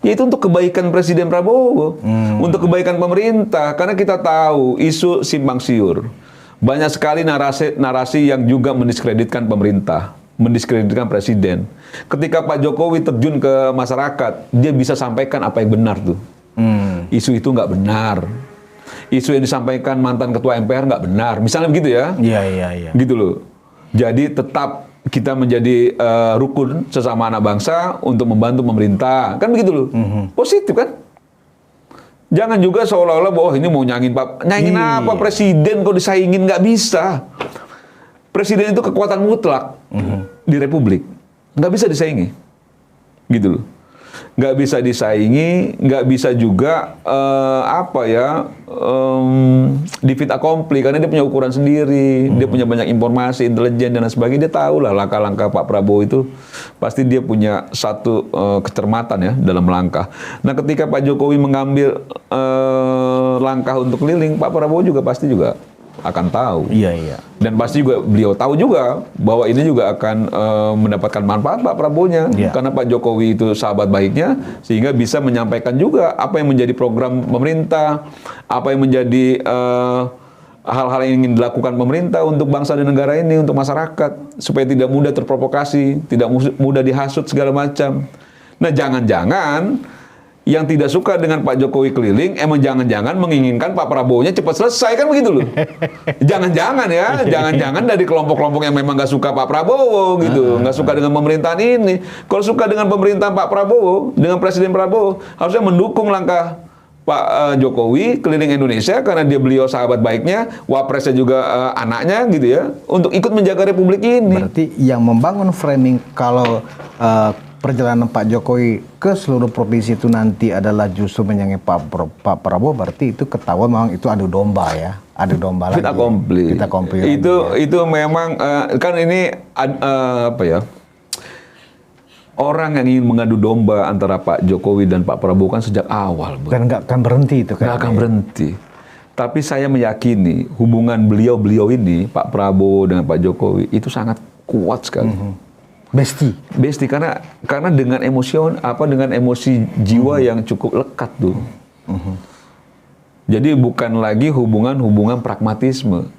ya itu untuk kebaikan Presiden Prabowo, untuk kebaikan pemerintah. Karena kita tahu isu simpang siur. Banyak sekali narasi yang juga mendiskreditkan pemerintah, mendiskreditkan Presiden. Ketika Pak Jokowi terjun ke masyarakat, dia bisa sampaikan apa yang benar tuh. Isu itu nggak benar. Isu yang disampaikan mantan ketua MPR nggak benar, misalnya begitu ya. Iya. Gitu loh. Jadi tetap kita menjadi rukun sesama anak bangsa untuk membantu pemerintah, kan begitu loh. Positif kan? Jangan juga seolah-olah bahwa ini mau nyangin apa presiden kok disaingin, nggak bisa. Presiden itu kekuatan mutlak di Republik, nggak bisa disaingi, gitu loh. Nggak bisa disaingi, nggak bisa juga di fit accompli, karena dia punya ukuran sendiri, dia punya banyak informasi, intelijen dan sebagainya. Dia tahu lah langkah-langkah Pak Prabowo itu pasti dia punya satu kecermatan ya dalam langkah. Nah ketika Pak Jokowi mengambil langkah untuk keliling, Pak Prabowo juga pasti juga akan tahu. Iya. Dan pasti juga beliau tahu juga bahwa ini juga akan mendapatkan manfaat Pak Prabowo-nya. Karena Pak Jokowi itu sahabat baiknya, sehingga bisa menyampaikan juga apa yang menjadi program pemerintah, apa yang menjadi hal-hal yang ingin dilakukan pemerintah untuk bangsa dan negara ini, untuk masyarakat, supaya tidak mudah terprovokasi, tidak mudah dihasut segala macam. Nah jangan-jangan yang tidak suka dengan Pak Jokowi keliling, emang jangan-jangan menginginkan Pak Prabowo-nya cepat selesai, kan begitu loh. Jangan-jangan ya, jangan-jangan dari kelompok-kelompok yang memang nggak suka Pak Prabowo gitu, nggak suka dengan pemerintahan ini. Kalau suka dengan pemerintahan Pak Prabowo, dengan Presiden Prabowo, harusnya mendukung langkah Pak Jokowi keliling Indonesia, karena beliau sahabat baiknya, wapresnya juga anaknya gitu ya, untuk ikut menjaga Republik ini. Berarti yang membangun framing kalau perjalanan Pak Jokowi ke seluruh provinsi itu nanti adalah justru menyanyi Pak Prabowo, berarti itu ketahuan memang itu adu domba ya, adu domba lagi. Kita komplit. Itu memang kan ini apa ya? orang yang ingin mengadu domba antara Pak Jokowi dan Pak Prabowo kan sejak awal, Bu. Dan nggak akan berhenti itu kan? Nggak akan berhenti. Tapi saya meyakini hubungan beliau-beliau ini, Pak Prabowo dengan Pak Jokowi, itu sangat kuat sekali. Besti karena dengan dengan emosi jiwa yang cukup lekat tuh. Jadi bukan lagi hubungan pragmatisme.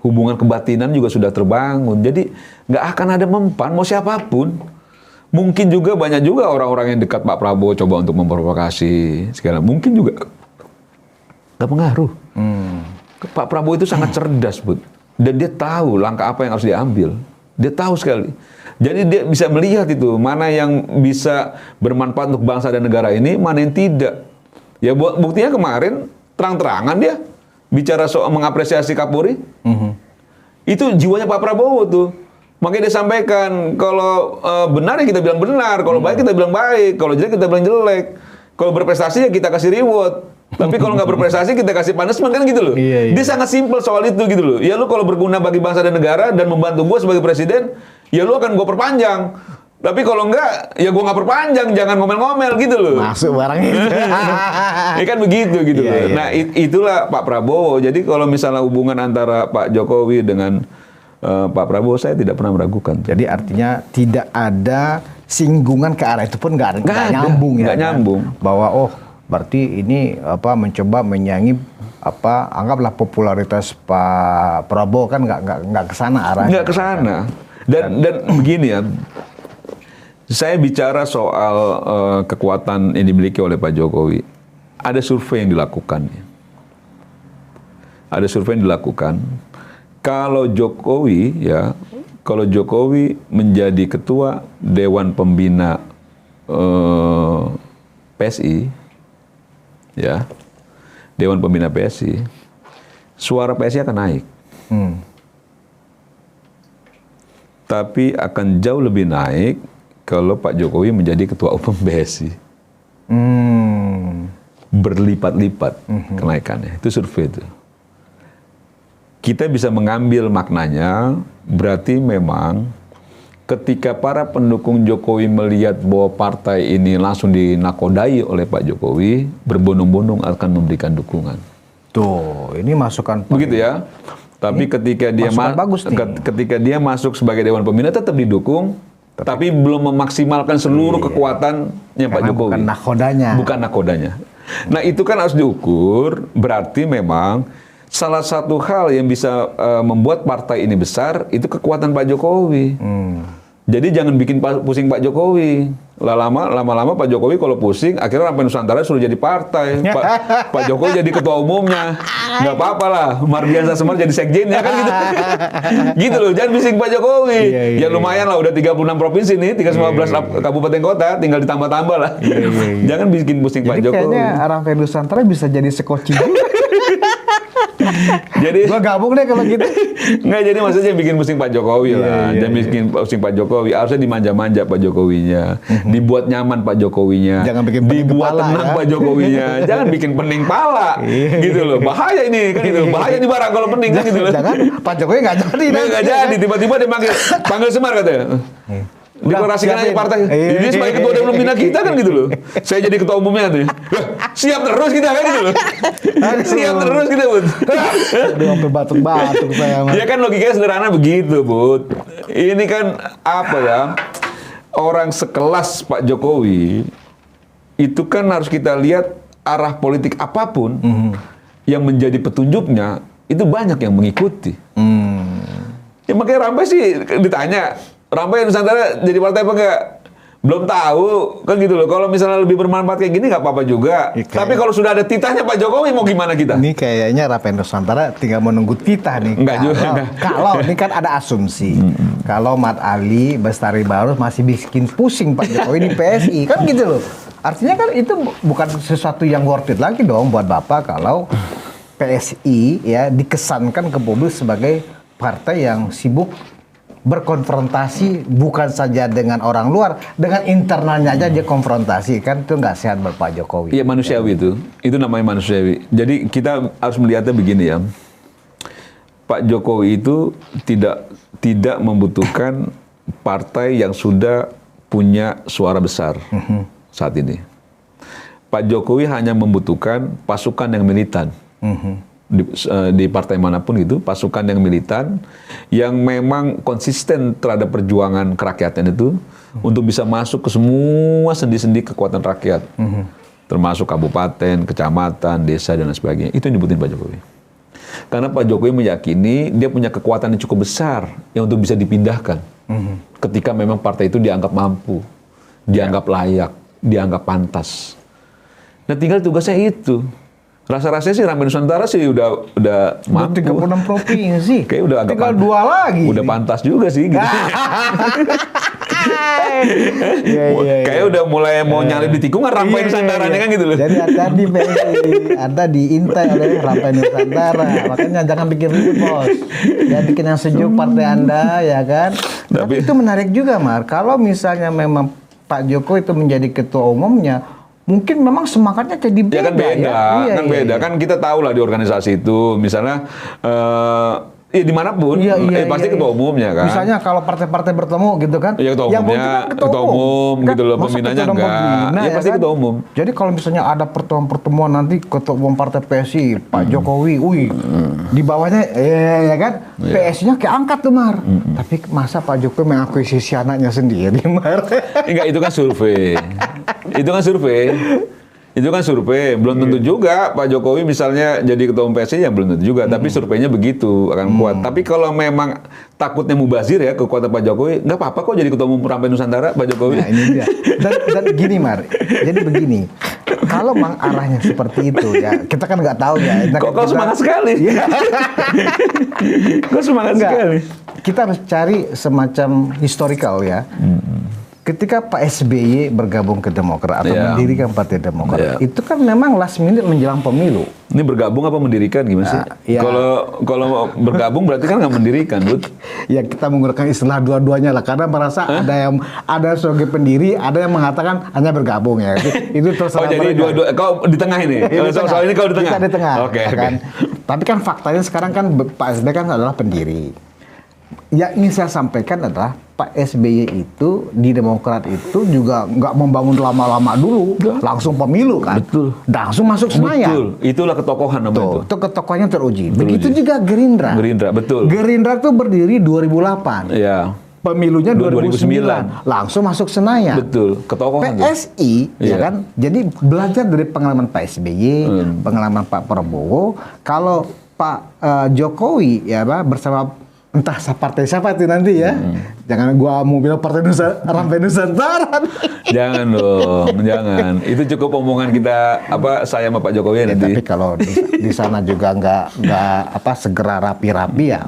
Hubungan kebatinan juga sudah terbangun. Jadi nggak akan ada mempan mau siapapun. Mungkin juga banyak juga orang-orang yang dekat Pak Prabowo coba untuk memprovokasi segala. Mungkin juga nggak pengaruh. Pak Prabowo itu sangat cerdas, Bud. Dan dia tahu langkah apa yang harus diambil. Dia tahu sekali. Jadi dia bisa melihat itu mana yang bisa bermanfaat untuk bangsa dan negara ini, mana yang tidak. Ya buktinya kemarin terang-terangan dia bicara soal mengapresiasi Kapolri. Itu jiwanya Pak Prabowo tuh. Makanya dia sampaikan kalau benar ya kita bilang benar, kalau baik kita bilang baik, kalau jelek kita bilang jelek. Kalau berprestasi ya kita kasih reward. Tapi kalau nggak berprestasi kita kasih punishment kan gitu loh. Dia sangat simpel soal itu gitu loh. Ya lu kalau berguna bagi bangsa dan negara dan membantu gue sebagai presiden, ya lu akan gue perpanjang. Tapi kalau enggak, ya gue nggak perpanjang, jangan ngomel-ngomel gitu loh. Masuk barang itu. Ya kan begitu gitu loh. Nah itulah Pak Prabowo. Jadi kalau misalnya hubungan antara Pak Jokowi dengan Pak Prabowo, saya tidak pernah meragukan. Jadi artinya tidak ada singgungan ke arah itu pun nggak nyambung ya. Nggak nyambung. Bahwa berarti ini mencoba menyaingi anggaplah popularitas Pak Prabowo kan nggak ke sana arahnya. Nggak ke sana. Dan begini ya. Saya bicara soal kekuatan yang dimiliki oleh Pak Jokowi. Ada survei yang dilakukan. Ada survei yang dilakukan. Kalau Jokowi menjadi ketua Dewan Pembina PSI, ya, Dewan Pembina PSI, suara PSI akan naik. Tapi akan jauh lebih naik kalau Pak Jokowi menjadi ketua umum PSI. Berlipat-lipat kenaikannya. Itu survei itu. Kita bisa mengambil maknanya, berarti memang ketika para pendukung Jokowi melihat bahwa partai ini langsung dinakodai oleh Pak Jokowi, berbondong-bondong akan memberikan dukungan. Tuh, ini masukan. Begitu ya. Tapi ketika dia masuk sebagai Dewan Pembina tetap didukung, tapi belum memaksimalkan seluruh kekuatannya Pak Jokowi. Bukan nakodanya. Bukan nakodanya. Nah itu kan harus diukur, berarti memang salah satu hal yang bisa membuat partai ini besar itu kekuatan Pak Jokowi. Jadi jangan bikin pusing Pak Jokowi. Lama-lama Pak Jokowi kalau pusing, akhirnya sampai Nusantara suruh jadi partai. Pak Jokowi jadi ketua umumnya. Nggak apa-apa lah. Mardiansa Semar jadi sekjennya kan gitu. Gitu loh, jangan bising Pak Jokowi. Ya lumayan lah, udah 36 provinsi nih, 15 kabupaten kota, tinggal ditambah-tambah lah. Jangan bikin pusing Pak Jokowi. Kayaknya Rafael Nusantara bisa jadi sekoci juga. Jadi gua gabung deh kalau gitu. Nggak, jadi maksudnya bikin pusing Pak Jokowi lah. Jangan bikin pusing Pak Jokowi. Harusnya dimanja-manja Pak Jokowinya. Dibuat nyaman Pak Jokowinya. Jangan bikin dibuat tenang Pak Jokowinya. Jangan bikin pening pala. Gitu loh. Bahaya ini kan gitu. Bahaya nih barang kalau pening kan gitu loh. Jangan Pak Jokowi nggak jadi. Nggak jadi. Tiba-tiba dia panggil Semar katanya. Deklarasikan aja partai. Ini sebagai ketua Dewan Pembina kita kan gitu loh. Saya jadi ketua umumnya tuh. Siap terus kita kan gitu loh. Siap terus kita, Bud. Dia sampai batuk-batuk saya. Ya kan logikanya sederhana begitu, Bud. Ini kan apa ya? Orang sekelas Pak Jokowi itu kan harus kita lihat arah politik apapun yang menjadi petunjuknya itu banyak yang mengikuti. Ya makanya Rampai sih ditanya, Rampai Nusantara jadi partai apa enggak? Belum tahu, kan gitu loh. Kalau misalnya lebih bermanfaat kayak gini nggak apa-apa juga. Tapi kalau sudah ada titahnya Pak Jokowi mau gimana kita? Ini kayaknya Rampai Nusantara tinggal menunggu titah nih. Enggak juga. Kalau ini kan ada asumsi. Kalau Mat Ali, Bestari Barus masih bikin pusing Pak Jokowi di PSI, kan gitu loh. Artinya kan itu bukan sesuatu yang worth it lagi dong buat Bapak kalau PSI ya dikesankan ke publik sebagai partai yang sibuk berkonfrontasi bukan saja dengan orang luar, dengan internalnya aja dia konfrontasi, kan itu nggak sehat buat Pak Jokowi. Iya, manusiawi itu namanya manusiawi. Jadi kita harus melihatnya begini ya, Pak Jokowi itu tidak membutuhkan partai yang sudah punya suara besar saat ini. Pak Jokowi hanya membutuhkan pasukan yang militan. Di partai manapun itu, pasukan yang militan, yang memang konsisten terhadap perjuangan kerakyatan itu, untuk bisa masuk ke semua sendi-sendi kekuatan rakyat. Termasuk kabupaten, kecamatan, desa, dan lain sebagainya. Itu yang dibutuhin Pak Jokowi. Karena Pak Jokowi meyakini dia punya kekuatan yang cukup besar yang untuk bisa dipindahkan. Ketika memang partai itu dianggap mampu, dianggap layak, dianggap pantas. Nah, tinggal tugasnya itu. Rasa-rasanya sih Rampai Nusantara sih udah mampu. 36 provinsi. Kayak udah agak tinggal 2 lagi. Udah pantas juga sih gitu. Kayak udah mulai mau nyari di tikungan Rampai Nusantara kan gitu loh. Jadi hati-hati Anda diintai oleh Rampai Nusantara. Makanya jangan bikin ribut, Bos. Ya bikin yang sejuk partai Anda, ya kan. Tapi itu menarik juga, Mar. Kalau misalnya memang Pak Jokowi itu menjadi ketua umumnya, mungkin memang semangatnya jadi beda. Ya kan beda, beda. Kan kita tahu lah di organisasi itu, misalnya dimanapun, pasti ketua umumnya kan. Misalnya kalau partai-partai bertemu gitu kan, ya ketua umumnya, ketua umum kan, gitu loh, pembinanya enggak. Ya pasti ketua umum. Jadi kalau misalnya ada pertemuan nanti ketua umum partai PSI, Pak Jokowi, di bawahnya ya kan, PSI-nya keangkat tuh, Mar. Tapi masa Pak Jokowi mengakuisisi anaknya sendiri, Mar? Enggak, itu kan survei. Itu kan survei, belum tentu juga Pak Jokowi misalnya jadi ketua umum PSI, ya belum tentu juga, tapi surveinya begitu akan kuat. Tapi kalau memang takutnya mubazir ya kekuatan Pak Jokowi, nggak apa-apa kok jadi ketua umum Rampai Nusantara Pak Jokowi. Nah, ini dia. Dan gini, Mar, jadi begini, kalau memang arahnya seperti itu ya, kita kan nggak tahu ya. Kok semangat sekali? Kok semangat sekali? Kita harus cari semacam historical ya. Ketika Pak SBY bergabung ke Demokrat atau mendirikan Partai Demokrat, itu kan memang last minute menjelang pemilu. Ini bergabung apa mendirikan gimana sih? Kalau bergabung berarti kan nggak mendirikan, Bud. Ya kita menggunakan istilah dua-duanya lah, karena merasa ada sebagai pendiri, ada yang mengatakan hanya bergabung ya. Itu terserah. Oh jadi dua-dua, kau di tengah ini? Soal ini kau di tengah? Kita di tengah. Oke. Kan? Tapi kan faktanya sekarang kan Pak SBY kan adalah pendiri. Yang ingin saya sampaikan adalah Pak SBY itu di Demokrat itu juga nggak membangun lama-lama dulu, langsung pemilu kan, langsung masuk Senayan. Betul, itulah ketokohan namanya itu ketokohannya teruji. Begitu juga Gerindra. Betul. Gerindra tuh berdiri 2008. Iya. Pemilunya 2009, langsung masuk Senayan. Betul, ketokohan. PSI, ya kan. Jadi belajar dari pengalaman Pak SBY, pengalaman Pak Prabowo. Kalau Pak Jokowi ya bersama entah partai siapa itu nanti ya. Jangan gua mau bilang partai Rampai Nusantara. Jangan dong, jangan. Itu cukup omongan kita saya sama Pak Jokowi ya, nanti. Tapi kalau di sana juga nggak segera rapi-rapi ya.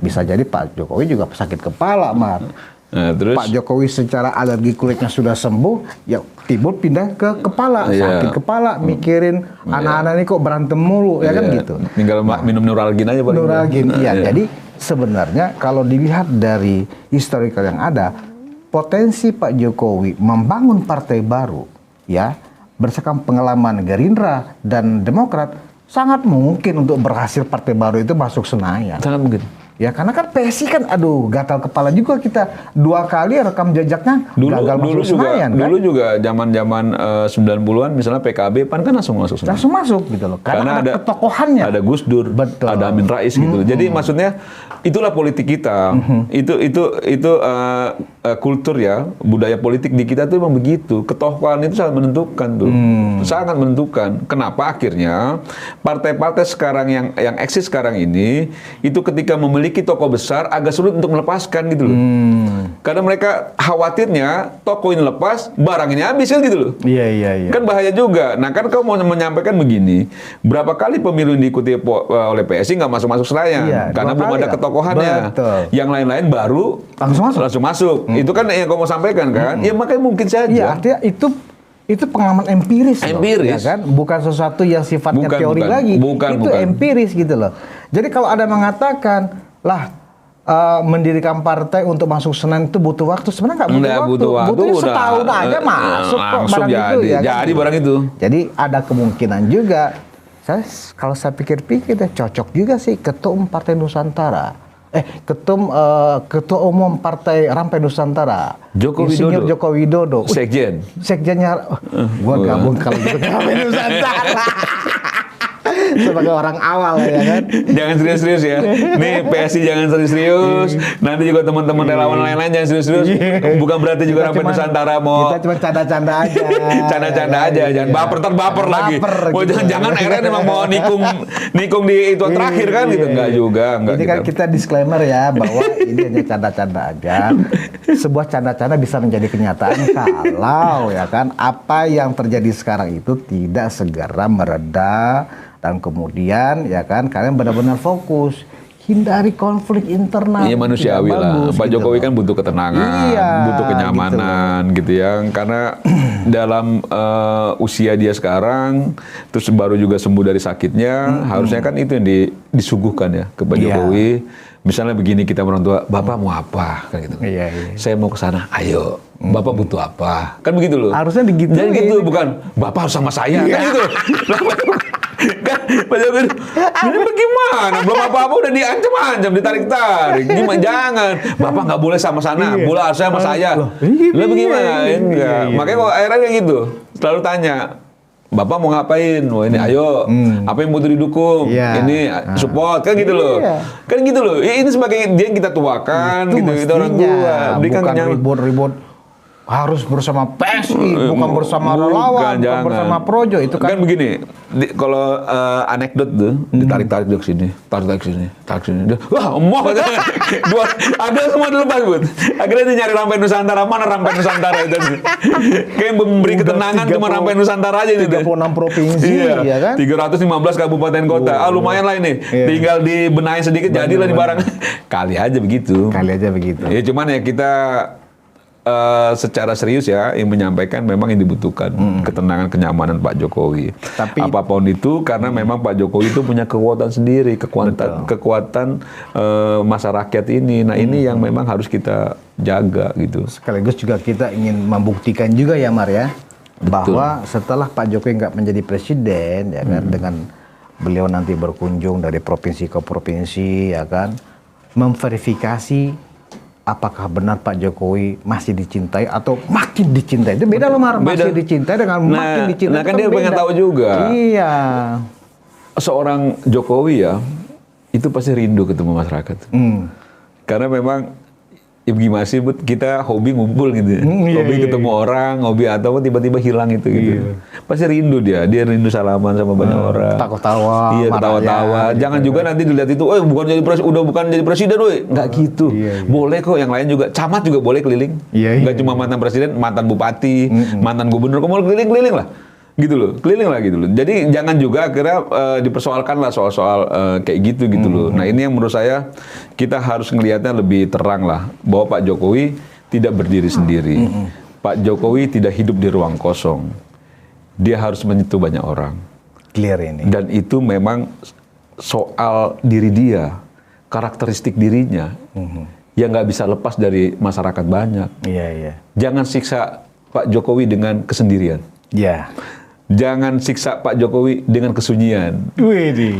Bisa jadi Pak Jokowi juga sakit kepala, Mar. Nah, terus Pak Jokowi secara alergi kulitnya sudah sembuh, ya timbul pindah ke kepala, sakit kepala, mikirin anak-anak ini kok berantem mulu, ya kan gitu. Tinggal minum Neuralgin aja paling. Neuralgin, iya. Jadi sebenarnya kalau dilihat dari historical yang ada, potensi Pak Jokowi membangun partai baru, ya berdasarkan pengalaman Gerindra dan Demokrat, sangat mungkin untuk berhasil partai baru itu masuk Senayan. Sangat mungkin. Ya karena kan PSI kan gatal kepala juga kita 2 kali rekam jejaknya gagal masuk Senayan kan. Dulu juga zaman-zaman 90-an misalnya PKB PAN kan langsung masuk Senayan. Langsung masuk gitu loh. Karena ada ketokohannya. Ada Gus Dur, ada Amin Rais gitu. Jadi maksudnya itulah politik kita. Itu kultur ya, budaya politik di kita tuh memang begitu. Ketokohan itu sangat menentukan tuh. Sangat menentukan. Kenapa akhirnya partai-partai sekarang yang eksis sekarang ini itu ketika memiliki tokoh besar agak sulit untuk melepaskan gitu loh. Karena mereka khawatirnya tokoh ini lepas, barang ini habis kan gitu loh. Iya. Kan bahaya juga. Nah kan kau mau menyampaikan begini, berapa kali pemilu yang diikuti oleh PSI nggak masuk Senayan? Karena belum ada ketokohannya. Betul. Yang lain-lain baru langsung masuk. Itu kan yang kau mau sampaikan kan? Ya makanya mungkin saja. Iya, artinya itu pengalaman empiris loh, ya kan? Bukan sesuatu yang sifatnya teori lagi. Itu empiris gitu loh. Jadi kalau ada mengatakan mendirikan partai untuk masuk Senayan itu butuh waktu, sebenarnya nggak butuh waktu. Butuhnya setahun aja masuk kok barang itu ya kan? Jadi barang itu. Jadi ada kemungkinan juga. Kalau saya pikir-pikir cocok juga sih ketua umum Partai Nusantara. Ketua Umum Partai Rampai Nusantara, Insinyur Joko Widodo. Sekjen. Sekjennya, gua gabung kalau gitu Rampai Nusantara. Sebagai orang awal ya kan. Jangan serius-serius ya. Nih PSI jangan serius-serius. Nanti juga teman-teman relawan lain-lain jangan serius-serius. Bukan berarti juga Rampai Nusantara mau. Kita cuma canda-canda aja. Canda-canda aja. Jangan baper lagi. Mau gitu. jangan akhirnya memang mau nikung di itu terakhir kan gitu. Enggak juga. Ini kan kita disclaimer ya bahwa ini hanya canda-canda aja. Sebuah canda-canda bisa menjadi kenyataan kalau ya kan apa yang terjadi sekarang itu tidak segera mereda. Dan kemudian ya kan kalian benar-benar fokus, hindari konflik internal. Iya manusiawi lah. Pak Jokowi kan butuh ketenangan, butuh kenyamanan gitu ya. Karena dalam usia dia sekarang, terus baru juga sembuh dari sakitnya, harusnya kan itu yang disuguhkan ya ke Pak Jokowi. Misalnya begini kita orang tua, Bapak mau apa? Kan gitu. Saya mau ke sana, ayo. Bapak butuh apa? Kan begitu loh. Harusnya begitu. Jadi gitu, bukan Bapak harus sama saya. Kan gitu. Kan Pak Jokowi, ini bagaimana? Belum apa-apa udah diancam-ancam, ditarik-tarik. Gimana? Jangan. Bapak nggak boleh sama sana, boleh harusnya sama saya. Lah bagaimana? Enggak. Makanya kok akhirnya kayak gitu. Selalu tanya, Bapak mau ngapain? Oh ini ayo, apa yang butuh didukung? Ini support, kan gitu loh. Kan gitu loh. Ini sebagai dia yang kita tuakan, gitu. Kita orang tua. Berikan ribut-ribut. Harus bersama PSI, bukan bersama relawan, bukan bersama Projo. Itu kan begini, kalau anekdot tuh ditarik-tarik ke sini, tarik sini. Wah, emoh katanya. Ada semua dilepas, Bud. Akhirnya dia nyari Rampai Nusantara, mana Rampai Nusantara itu? Kayak memberi ketenangan cuma Rampai Nusantara aja ini. 36 provinsi, ya kan? 315 kabupaten kota. Lumayan lah ini. Tinggal dibenahin sedikit, jadilah di barang. Kali aja begitu. Ya cuman ya kita secara serius ya yang menyampaikan memang yang dibutuhkan ketenangan, kenyamanan Pak Jokowi. Tapi apapun itu karena memang Pak Jokowi itu punya kekuatan sendiri, kekuatan masyarakat ini. Nah ini yang memang harus kita jaga gitu. Sekaligus juga kita ingin membuktikan juga ya Mar ya, bahwa setelah Pak Jokowi nggak menjadi presiden ya kan, dengan beliau nanti berkunjung dari provinsi ke provinsi ya kan, memverifikasi apakah benar Pak Jokowi masih dicintai atau makin dicintai. Itu beda loh Mar, masih dicintai dengan makin dicintai. Nah kan dia pengen tahu juga. Iya. Seorang Jokowi ya, itu pasti rindu ketemu masyarakat. Karena memang ya gimana sih, kita hobi ngumpul gitu ya. Hobi ketemu orang, hobi atau tiba-tiba hilang itu gitu. Pasti rindu dia rindu salaman sama banyak orang. Ketawa-tawa. Iya, ketawa-tawa. Jangan juga nanti dilihat itu, udah bukan jadi presiden, nggak gitu. Boleh kok yang lain juga, camat juga boleh keliling. Nggak cuma mantan presiden, mantan bupati, mantan gubernur, kamu keliling-keliling lah. Gitu loh, keliling lah gitu loh. Jadi jangan juga akhirnya dipersoalkan lah soal-soal kayak gitu loh. Nah ini yang menurut saya kita harus ngelihatnya lebih terang lah, bahwa Pak Jokowi tidak berdiri sendiri. Pak Jokowi tidak hidup di ruang kosong. Dia harus menyentuh banyak orang. Clear ini. Dan itu memang soal diri dia, karakteristik dirinya, yang nggak bisa lepas dari masyarakat banyak. Jangan siksa Pak Jokowi dengan kesendirian. Jangan siksa Pak Jokowi dengan kesunyian.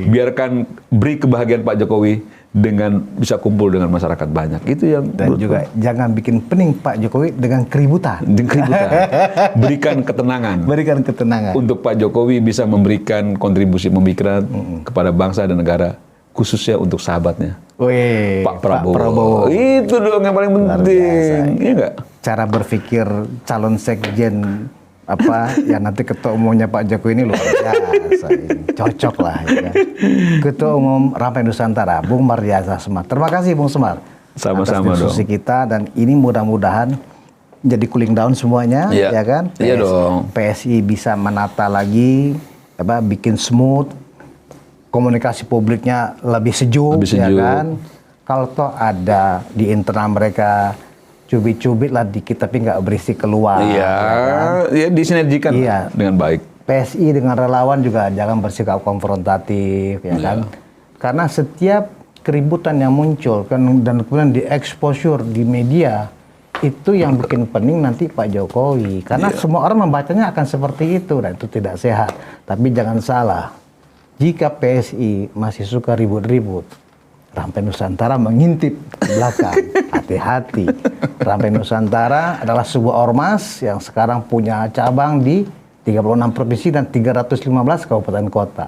Biarkan beri kebahagiaan Pak Jokowi dengan bisa kumpul dengan masyarakat banyak. Itu yang dan juga jangan bikin pening Pak Jokowi dengan keributan. Berikan ketenangan. Untuk Pak Jokowi bisa memberikan kontribusi pemikiran kepada bangsa dan negara, khususnya untuk sahabatnya. Pak Prabowo. Itu dong yang paling penting. Iya enggak? Cara berpikir calon sekjen yang nanti ketua umumnya Pak Jokowi ini luar biasa, cocok lah ya. Ketua Umum Rampai Nusantara, Bung Mardiansyah Semar. Terima kasih Bung Semar. Sama-sama dong. Diskusi kita dan ini mudah-mudahan jadi cooling down semuanya, ya kan? Iya dong. PSI bisa menata lagi, bikin smooth, komunikasi publiknya lebih sejuk. Ya kan? Kalau toh ada di internal mereka cubit-cubit lah dikit tapi nggak berisi keluar. Ya disinergikan dengan baik. PSI dengan relawan juga jangan bersikap konfrontatif, ya kan? Karena setiap keributan yang muncul kan dan kemudian dieksposur di media itu yang bikin pening nanti Pak Jokowi. Karena semua orang membacanya akan seperti itu dan itu tidak sehat. Tapi jangan salah, jika PSI masih suka ribut-ribut, Rampai Nusantara mengintip di belakang. Hati-hati. Rampai Nusantara adalah sebuah ormas yang sekarang punya cabang di 36 provinsi dan 315 kabupaten kota.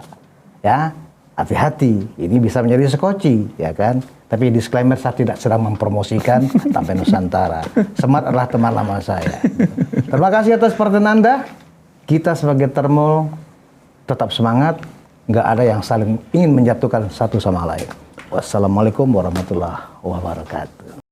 Ya, hati-hati. Ini bisa menjadi sekoci, ya kan? Tapi disclaimer, saya tidak sedang mempromosikan Rampai Nusantara. Semar adalah teman lama saya. Terima kasih atas perhatian Anda. Kita sebagai Termul tetap semangat. Nggak ada yang saling ingin menjatuhkan satu sama lain. Wassalamualaikum warahmatullahi wabarakatuh.